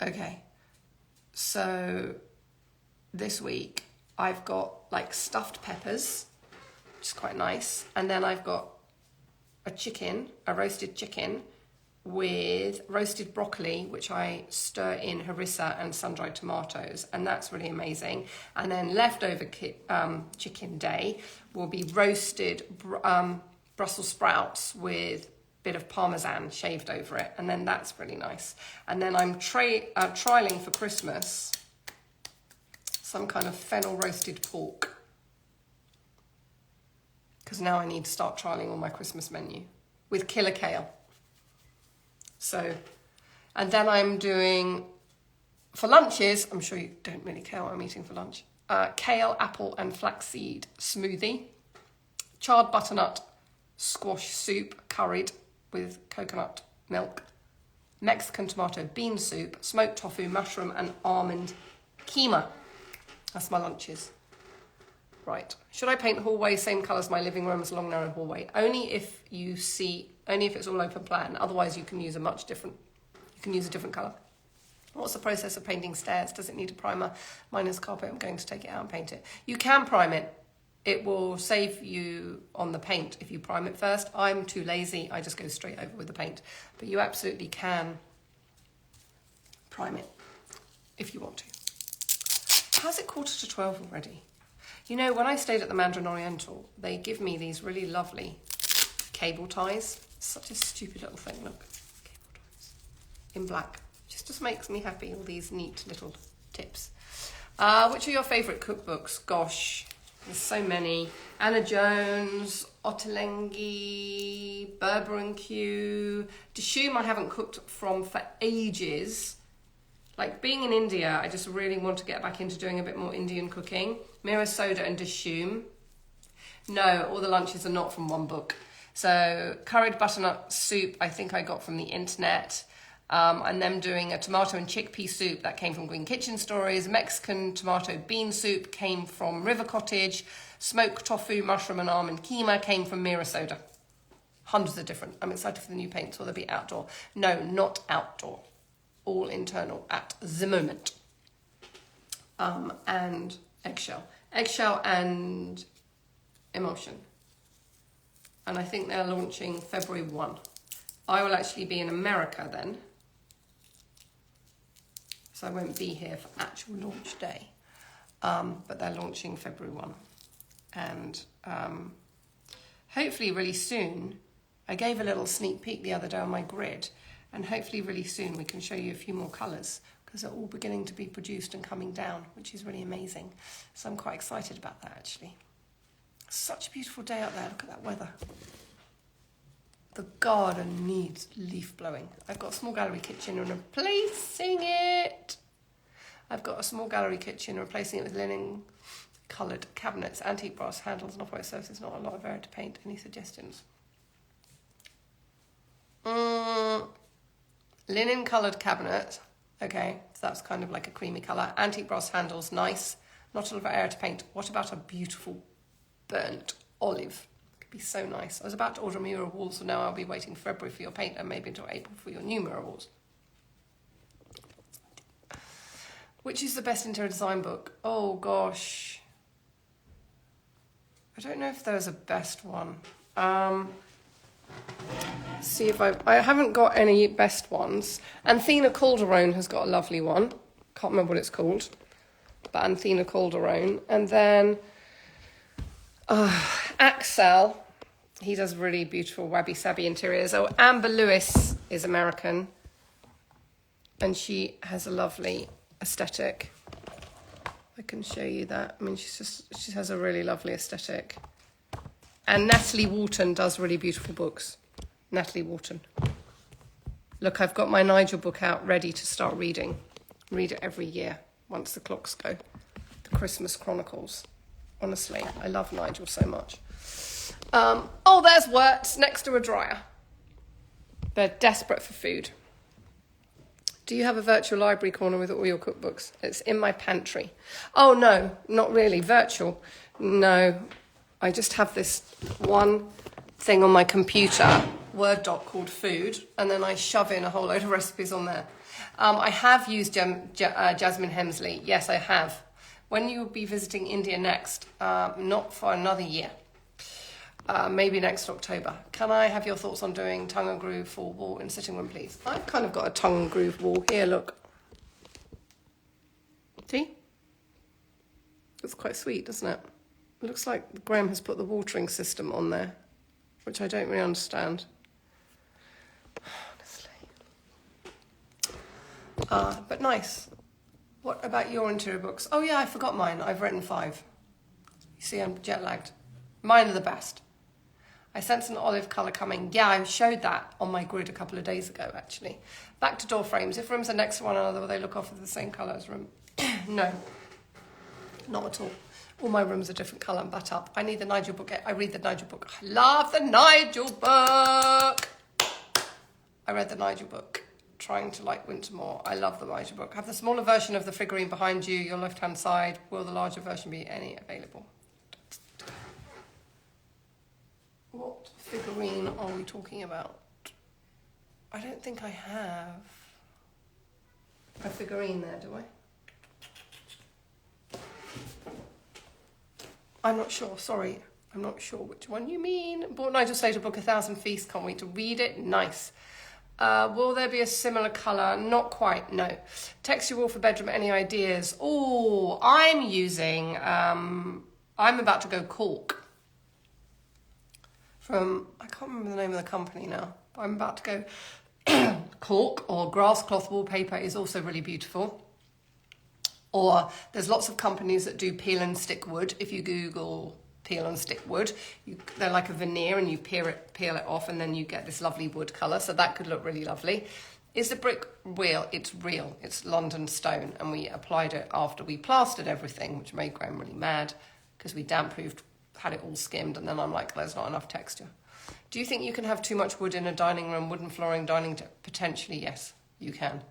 okay, so this week I've got like stuffed peppers, which is quite nice, and then I've got a roasted chicken with roasted broccoli, which I stir in harissa and sun-dried tomatoes, and that's really amazing. And then leftover chicken day will be roasted Brussels sprouts with a bit of parmesan shaved over it, and then that's really nice. And then I'm trialing for Christmas some kind of fennel roasted pork, because now I need to start trialing on my Christmas menu with killer kale. So, and then I'm doing, for lunches, I'm sure you don't really care what I'm eating for lunch, kale, apple and flaxseed smoothie, charred butternut squash soup curried with coconut milk, Mexican tomato bean soup, smoked tofu, mushroom and almond keema. That's my lunches. Right. Should I paint hallway same colour as my living room as long narrow hallway? Only if it's all open plan. Otherwise you can use a different colour. What's the process of painting stairs? Does it need a primer? Mine is carpet. I'm going to take it out and paint it. You can prime it. It will save you on the paint if you prime it first. I'm too lazy. I just go straight over with the paint. But you absolutely can prime it if you want to. How's it 11:45 already? You know, when I stayed at the Mandarin Oriental, they give me these really lovely cable ties. Such a stupid little thing, look. Cable ties. In black. Just makes me happy, all these neat little tips. Which are your favourite cookbooks? Gosh, there's so many. Anna Jones, Ottolenghi, Berber and Q. Dishoom I haven't cooked from for ages. Like being in India, I just really want to get back into doing a bit more Indian cooking. Mira Soda and Dishoom. No, all the lunches are not from one book. So curried butternut soup, I think I got from the internet. And them doing a tomato and chickpea soup that came from Green Kitchen Stories. Mexican tomato bean soup came from River Cottage. Smoked tofu, mushroom and almond keema came from Mira Soda. Hundreds of different. I'm excited for the new paints. Will they be outdoor? No, not outdoor. All internal at the moment. And eggshell. Eggshell and emulsion. And I think they're launching February 1. I will actually be in America then. So I won't be here for actual launch day. But they're launching February 1. And hopefully really soon, I gave a little sneak peek the other day on my grid, and hopefully really soon we can show you a few more colours because they're all beginning to be produced and coming down, which is really amazing. So I'm quite excited about that actually. Such a beautiful day out there, look at that weather. The garden needs leaf blowing. I've got a small gallery kitchen and replacing it. I've got a small gallery kitchen, replacing it with linen coloured cabinets, antique brass handles and off-white surfaces, not a lot of area to paint. Any suggestions? Linen coloured cabinet. Okay, so that's kind of like a creamy colour. Antique brass handles, nice. Not a lot of area to paint. What about a beautiful burnt olive? Could be so nice. I was about to order mirror walls, so now I'll be waiting February for your paint and maybe until April for your new mirror walls. Which is the best interior design book? Oh gosh. I don't know if there's a best one. See if I haven't got any best ones. Anthena Calderone has got a lovely one. Can't remember what it's called. But Anthena Calderone. And then Axel, he does really beautiful wabi-sabi interiors. Oh, Amber Lewis is American. And she has a lovely aesthetic. I can show you that. I mean, she has a really lovely aesthetic. And Natalie Wharton does really beautiful books. Natalie Wharton. Look, I've got my Nigel book out ready to start reading. Read it every year once the clocks go. The Christmas Chronicles. Honestly, I love Nigel so much. Oh, there's Wirtz next to a dryer. They're desperate for food. Do you have a virtual library corner with all your cookbooks? It's in my pantry. Oh, no, not really. Virtual? No. I just have this one thing on my computer, Word doc called Food, and then I shove in a whole load of recipes on there. I have used Jasmine Hemsley. Yes, I have. When you will be visiting India next? Not for another year. Maybe next October. Can I have your thoughts on doing tongue and groove for wall in sitting room, please? I've kind of got a tongue and groove wall here, look. See? It's quite sweet, doesn't it? It looks like Graham has put the watering system on there, which I don't really understand. Honestly. But nice. What about your interior books? Oh yeah, I forgot mine. I've written 5. You see, I'm jet lagged. Mine are the best. I sense an olive colour coming. Yeah, I showed that on my grid a couple of days ago, actually. Back to door frames. If rooms are next to one another, will they look off as the same colour as room? No, not at all. All my rooms are different colour and butt up. I need the Nigel book. I read the Nigel book. I love the Nigel book. I read the Nigel book. trying to like winter more. I love the Mitre book. Have the smaller version of the figurine behind you, your left-hand side. Will the larger version be any available? What figurine are we talking about? I don't think I have a figurine there, do I? I'm not sure, sorry. I'm not sure which one you mean. Bought Nigel Slater book, 1,000 Feasts. Can't wait to read it. Nice. Will there be a similar colour? Not quite, no. Texture wall for bedroom, any ideas? Oh, I'm using, I'm about to go cork. From, I can't remember the name of the company now. But I'm about to go cork, or grass cloth wallpaper is also really beautiful. Or there's lots of companies that do peel and stick wood. If you Google peel and stick wood, they're like a veneer and you peel it off and then you get this lovely wood colour. So that could look really lovely. Is the brick real? It's real. It's London stone, and we applied it after we plastered everything, which made Graham really mad because we damp proofed, had it all skimmed, and then I'm like, there's not enough texture. Do you think you can have too much wood in a dining room, wooden flooring, potentially, yes, you can.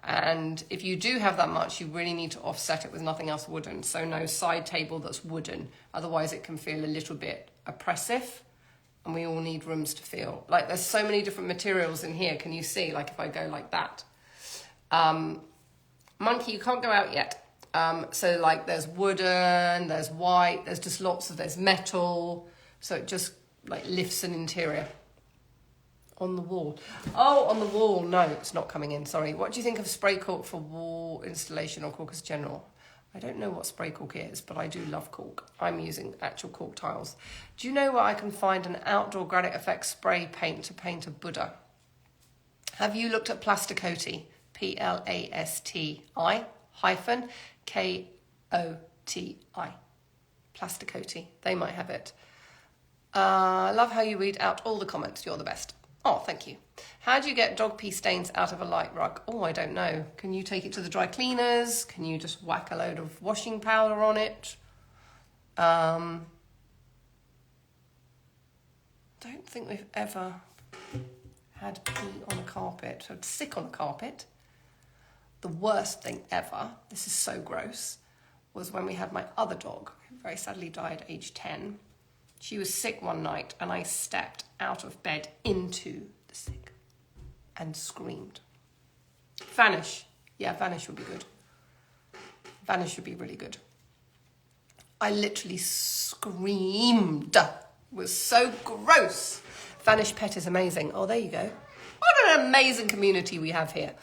And if you do have that much, you really need to offset it with nothing else wooden. So no side table that's wooden. Otherwise it can feel a little bit oppressive, and we all need rooms to feel. Like there's so many different materials in here. Can you see? Like if I go like that. Monkey, you can't go out yet. So like there's wooden, there's white, there's just lots of, there's metal. So it just like lifts an interior. On the wall. Oh, on the wall. No, it's not coming in. Sorry. What do you think of spray cork for wall installation or cork as general? I don't know what spray cork is, but I do love cork. I'm using actual cork tiles. Do you know where I can find an outdoor granite effect spray paint to paint a Buddha? Have you looked at Plasticoti? Plasti hyphen Koti. Plasticoti. They might have it. Love how you read out all the comments. You're the best. Oh, thank you. How do you get dog pee stains out of a light rug? Oh, I don't know. Can you take it to the dry cleaners? Can you just whack a load of washing powder on it? Don't think we've ever had pee on a carpet, had sick on a carpet. The worst thing ever, this is so gross, was when we had my other dog, who very sadly died at age 10. She was sick one night and I stepped out of bed into the sick and screamed. Vanish. Yeah, Vanish would be good. Vanish would be really good. I literally screamed. It was so gross. Vanish Pet is amazing. Oh, there you go. What an amazing community we have here.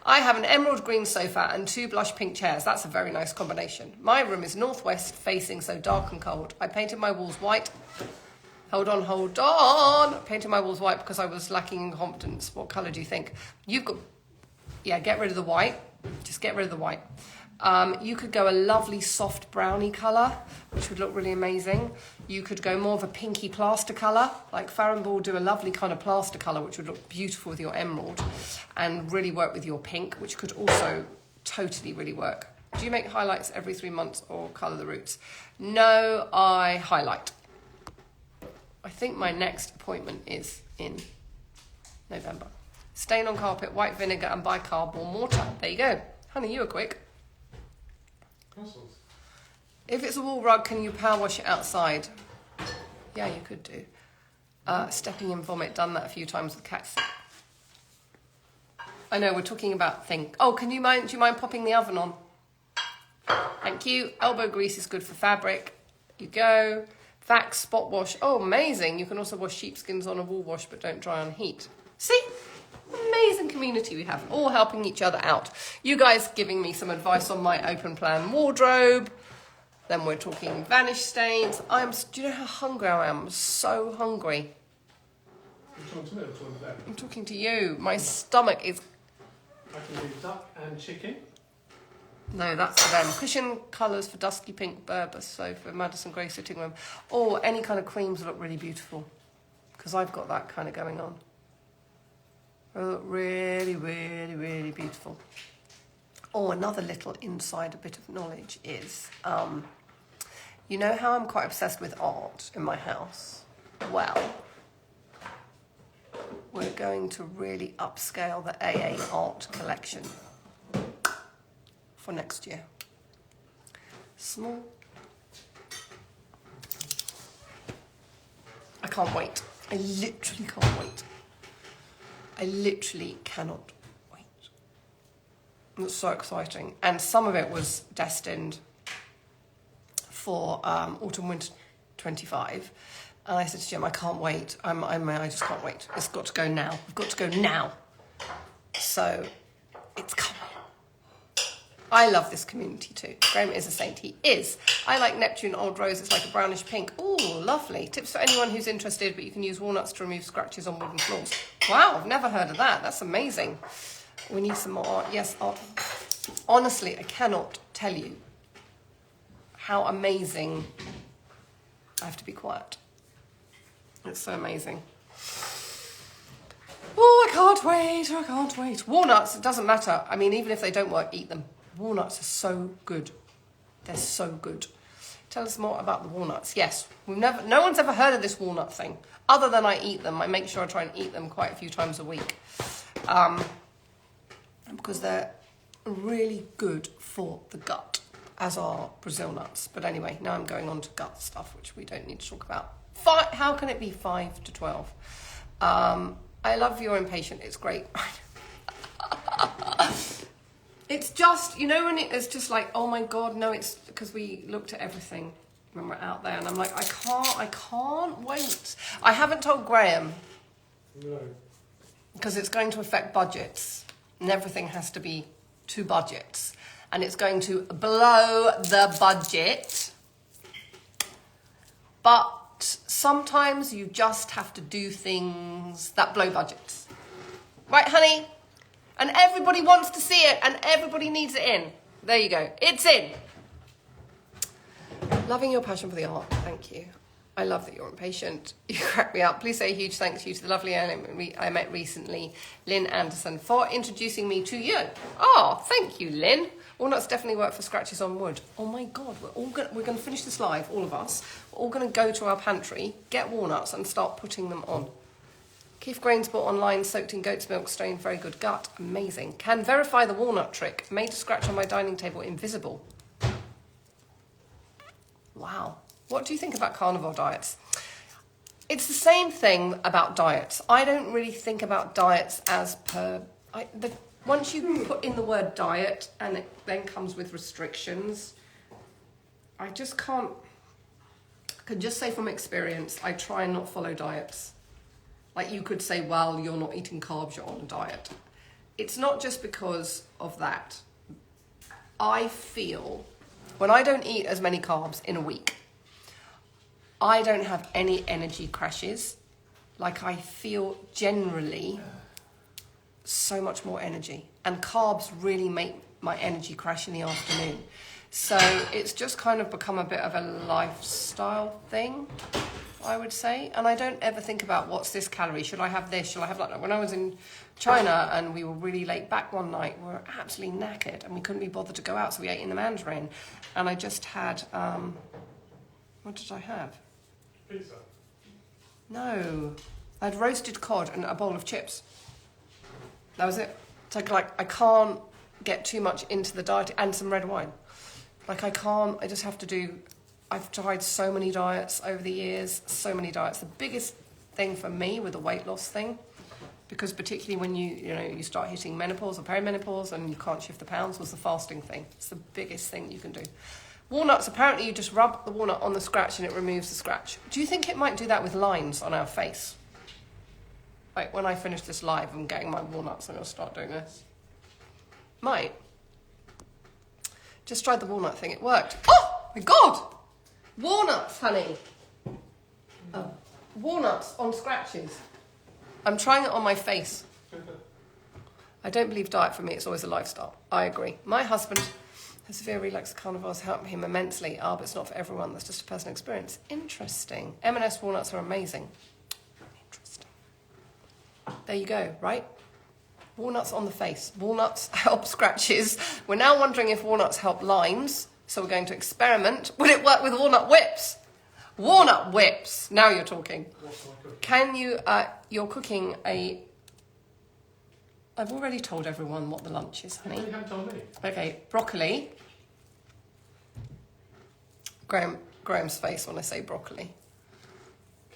I have an emerald green sofa and 2 blush pink chairs. That's a very nice combination. My room is northwest facing, so dark and cold. I painted my walls white. Hold on. Painted my walls white because I was lacking in confidence. What colour do you think? You've got... Yeah, get rid of the white. Just get rid of the white. You could go a lovely soft brownie colour, which would look really amazing. You could go more of a pinky plaster colour, like Farron Ball do a lovely kind of plaster colour, which would look beautiful with your emerald and really work with your pink, which could also totally really work. Do you make highlights every 3 months or colour the roots? No, I highlight. I think my next appointment is in November. Stain on carpet, white vinegar and bicarb mortar. There you go. Honey, you were quick. Muscles. If it's a wool rug, can you power wash it outside? Yeah, you could do. Stepping in vomit, done that a few times with cats. I know, we're talking about things. Oh, do you mind popping the oven on? Thank you. Elbow grease is good for fabric. You go. Vax spot wash. Oh, amazing. You can also wash sheepskins on a wool wash, but don't dry on heat. See? Amazing community we have, all helping each other out. You guys giving me some advice on my open plan wardrobe. Then we're talking vanish stains. Do you know how hungry I am? I'm so hungry. You're talking to me or talking to them? I'm talking to you. My stomach is... I can do duck and chicken. No, that's for them. Cushion colours for dusky pink Berber sofa, Madison Grey sitting room. Or any kind of creams look really beautiful. Because I've got that kind of going on. They look really, really, really beautiful. Oh, another little inside bit of knowledge is, you know how I'm quite obsessed with art in my house? Well, we're going to really upscale the AA art collection for next year. Small. I can't wait. I literally can't wait. I literally cannot wait. It's so exciting. And some of it was destined for autumn winter 25. And I said to Jim, I can't wait. I just can't wait. It's got to go now. We've got to go now. So it's coming. I love this community too. Graham is a saint. He is. I like Neptune Old Rose. It's like a brownish pink. Ooh, lovely. Tips for anyone who's interested, but you can use walnuts to remove scratches on wooden floors. Wow, I've never heard of that. That's amazing. We need some more art. Yes, art. Honestly, I cannot tell you how amazing. I have to be quiet. It's so amazing. Oh, I can't wait. I can't wait. Walnuts, it doesn't matter. I mean, even if they don't work, eat them. Walnuts are so good. They're so good. Tell us more about the walnuts. Yes, no one's ever heard of this walnut thing. Other than I eat them. I make sure I try and eat them quite a few times a week. Because they're really good for the gut, as are Brazil nuts. But anyway, now I'm going on to gut stuff, which we don't need to talk about. How can it be 5 to 12? I love your impatient. It's great. It's just, you know, when it's just like, oh my God, no, it's because we looked at everything when we're out there. And I'm like, I can't wait. I haven't told Graham. No. Because it's going to affect budgets. And everything has to be to budgets. And it's going to blow the budget. But sometimes you just have to do things that blow budgets. Right, honey? And everybody wants to see it, and everybody needs it in. There you go. It's in. Loving your passion for the art. Thank you. I love that you're impatient. You crack me up. Please say a huge thanks to you to the lovely I met recently, Lynn Anderson, for introducing me to you. Oh, thank you, Lynn. Walnuts definitely work for scratches on wood. Oh my God, we're going to finish this live, all of us. We're all going to go to our pantry, get walnuts, and start putting them on. Keith Grains bought online, soaked in goat's milk, strained, very good gut. Amazing. Can verify the walnut trick. Made to scratch on my dining table invisible. Wow. What do you think about carnivore diets? It's the same thing about diets. I don't really think about diets as per... once you put in the word diet and it then comes with restrictions, I just can't... I can just say from experience, I try and not follow diets. Like you could say, well, you're not eating carbs, you're on a diet. It's not just because of that. I feel when I don't eat as many carbs in a week, I don't have any energy crashes. Like I feel generally so much more energy. And carbs really make my energy crash in the afternoon. So it's just kind of become a bit of a lifestyle thing, I would say. And I don't ever think about what's this calorie. Should I have this? Should I have that? When I was in China and we were really late back one night, we were absolutely knackered and we couldn't be bothered to go out. So we ate in the Mandarin. And I just had, what did I have? Pizza. No. I had roasted cod and a bowl of chips. That was it. It's like I can't get too much into the diet and some red wine. Like I just have to do... I've tried so many diets over the years, so many diets. The biggest thing for me with the weight loss thing, because particularly when you start hitting menopause or perimenopause and you can't shift the pounds, was the fasting thing. It's the biggest thing you can do. Walnuts, apparently you just rub the walnut on the scratch and it removes the scratch. Do you think it might do that with lines on our face? Like when I finish this live, I'm getting my walnuts and I'll start doing this. Might. Just tried the walnut thing, it worked. Oh my God! Walnuts, honey. Oh. Walnuts on scratches. I'm trying it on my face. I don't believe diet for me, it's always a lifestyle. I agree. My husband has severe relapse carnivores help him immensely. But it's not for everyone. That's just a personal experience. Interesting. M&S walnuts are amazing. Interesting. There you go, right? Walnuts on the face. Walnuts help scratches. We're now wondering if walnuts help lines. So we're going to experiment. Would it work with walnut whips? Walnut whips. Now you're talking. Can you you're cooking I've already told everyone what the lunch is, honey. You haven't told me. Okay, broccoli. Graham's face when I say broccoli.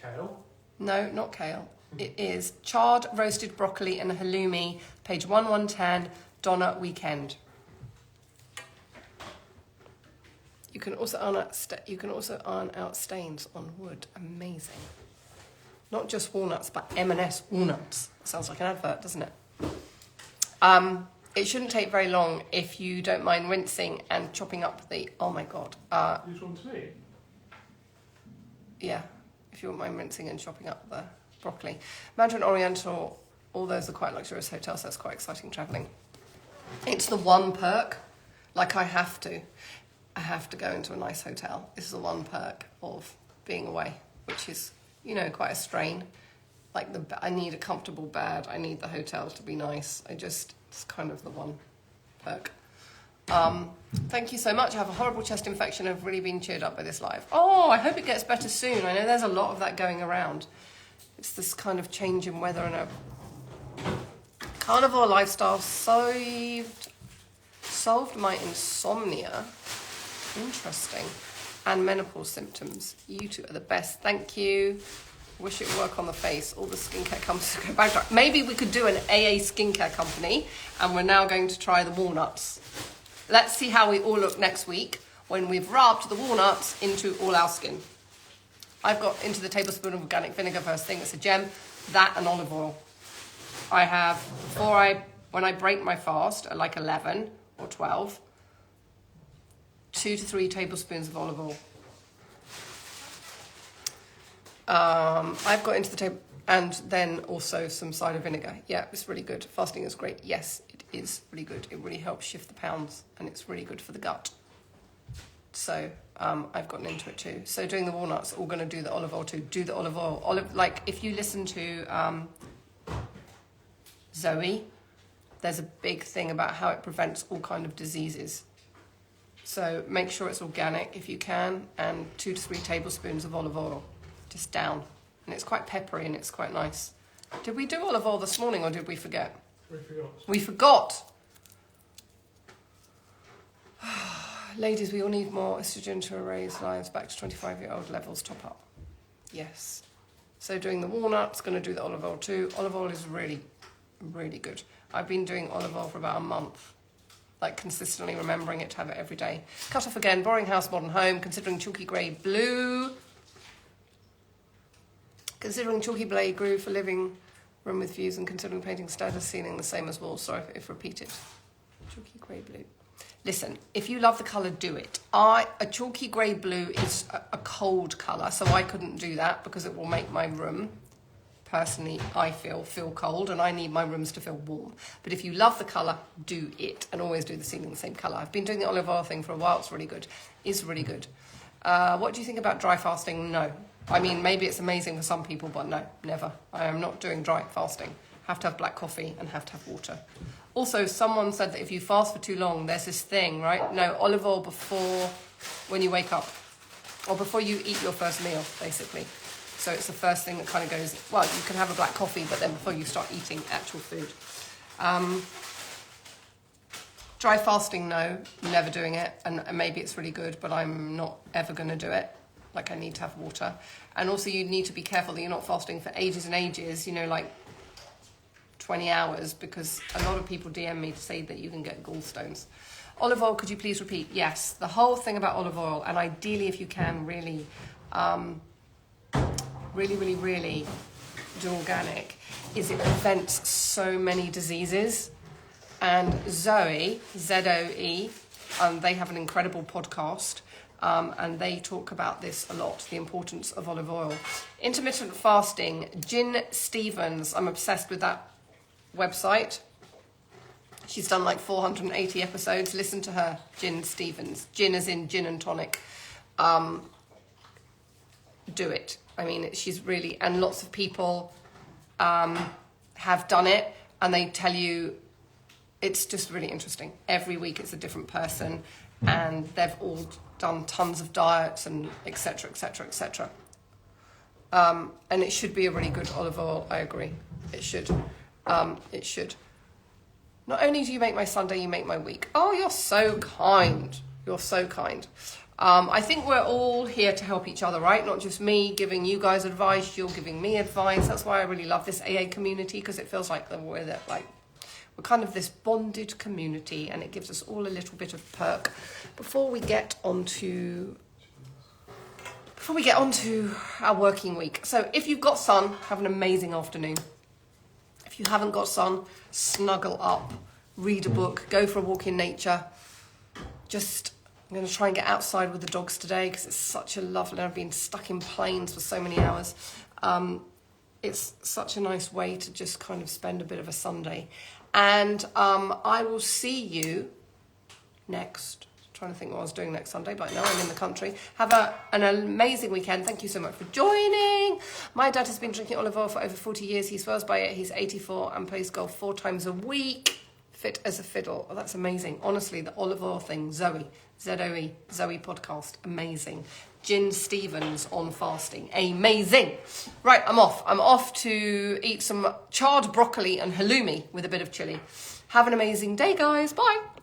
Kale. No, not kale. It is charred roasted broccoli and halloumi, page 1110, Donna Weekend. You can also iron out stains on wood. Amazing. Not just walnuts, but M&S walnuts. Sounds like an advert, doesn't it? It shouldn't take very long if you don't mind rinsing and chopping up the... Oh, my God. This one to me? Yeah, if you wouldn't mind rinsing and chopping up the broccoli. Mandarin Oriental, all those are quite luxurious hotels. That's quite exciting travelling. It's the one perk. Like, I have to go into a nice hotel. This is the one perk of being away, which is, quite a strain. Like, I need a comfortable bed. I need the hotel to be nice. It's kind of the one perk. Thank you so much. I have a horrible chest infection. I've really been cheered up by this live. Oh, I hope it gets better soon. I know there's a lot of that going around. It's this kind of change in weather and a carnivore lifestyle solved my insomnia. Interesting. And menopause symptoms. You two are the best. Thank you. Wish it would work on the face. All the skincare companies go bankrupt. Maybe we could do an AA skincare company, and we're now going to try the walnuts. Let's see how we all look next week when we've rubbed the walnuts into all our skin. I've got into the tablespoon of organic vinegar first thing. It's a gem. That and olive oil. I have, when I break my fast at like 11 or 12, 2 to 3 tablespoons of olive oil. I've got into the table, and then also some cider vinegar. Yeah, it's really good. Fasting is great. Yes, it is really good. It really helps shift the pounds, and it's really good for the gut. So I've gotten into it too. So doing the walnuts, all going to do the olive oil too. Do the olive oil. Like if you listen to Zoe, there's a big thing about how it prevents all kind of diseases. So make sure it's organic if you can, and 2 to 3 tablespoons of olive oil. Just down. And it's quite peppery and it's quite nice. Did we do olive oil this morning or did we forget? We forgot. Ladies, we all need more estrogen to raise lives back to 25-year-old levels. Top up. Yes. So doing the walnuts, going to do the olive oil too. Olive oil is really, really good. I've been doing olive oil for about a month. Like consistently remembering it to have it every day. Cut off again. Boring house, modern home. Considering chalky grey blue. Considering chalky blade grew for living room with views and considering painting status ceiling the same as walls. Sorry if repeated. Chalky grey blue. Listen, if you love the colour, do it. A chalky grey blue is a cold colour, so I couldn't do that because it will make my room, personally, I feel cold, and I need my rooms to feel warm. But if you love the colour, do it, and always do the ceiling the same colour. I've been doing the olive oil thing for a while. It's really good. It's really good. What do you think about dry fasting? No. I mean, maybe it's amazing for some people, but no, never. I am not doing dry fasting. Have to have black coffee and have to have water. Also, someone said that if you fast for too long, there's this thing, right? No, olive oil before, when you wake up, or before you eat your first meal, basically. So it's the first thing that kind of goes, well, you can have a black coffee, but then before you start eating actual food. Dry fasting, no, never doing it. And maybe it's really good, but I'm not ever going to do it. Like I need to have water. And also you need to be careful that you're not fasting for ages and ages, like 20 hours, because a lot of people DM me to say that you can get gallstones. Olive oil, could you please repeat? Yes, the whole thing about olive oil, and ideally if you can really do organic, is it prevents so many diseases. And Zoe, Z-O-E, they have an incredible podcast. And they talk about this a lot, the importance of olive oil. Intermittent fasting, Gin Stevens, I'm obsessed with that website. She's done like 480 episodes. Listen to her, Gin Stevens. Gin as in gin and tonic. Do it. I mean, she's really, and lots of people have done it, and they tell you it's just really interesting. Every week it's a different person, and they've all done tons of diets and etc, etc, etc. And it should be a really good olive oil. I agree. It should. It should. Not only do you make my Sunday, you make my week. Oh, you're so kind. You're so kind. I think we're all here to help each other, right? Not just me giving you guys advice, you're giving me advice. That's why I really love this AA community, because it feels like we're kind of this bonded community, and it gives us all a little bit of perk. Before we get onto our working week. So if you've got sun, have an amazing afternoon. If you haven't got sun, snuggle up, read a book, go for a walk in nature. I'm going to try and get outside with the dogs today because it's such a lovely... I've been stuck in planes for so many hours. It's such a nice way to just kind of spend a bit of a Sunday. And I will see you next... trying to think what I was doing next Sunday, but no, I'm in the country. Have an amazing weekend. Thank you so much for joining. My dad has been drinking olive oil for over 40 years. He swears by it. He's 84 and plays golf 4 times a week. Fit as a fiddle. Oh, that's amazing. Honestly, the olive oil thing, Zoe, Z-O-E, Zoe podcast, amazing. Gin Stevens on fasting, amazing. Right, I'm off. I'm off to eat some charred broccoli and halloumi with a bit of chili. Have an amazing day, guys. Bye.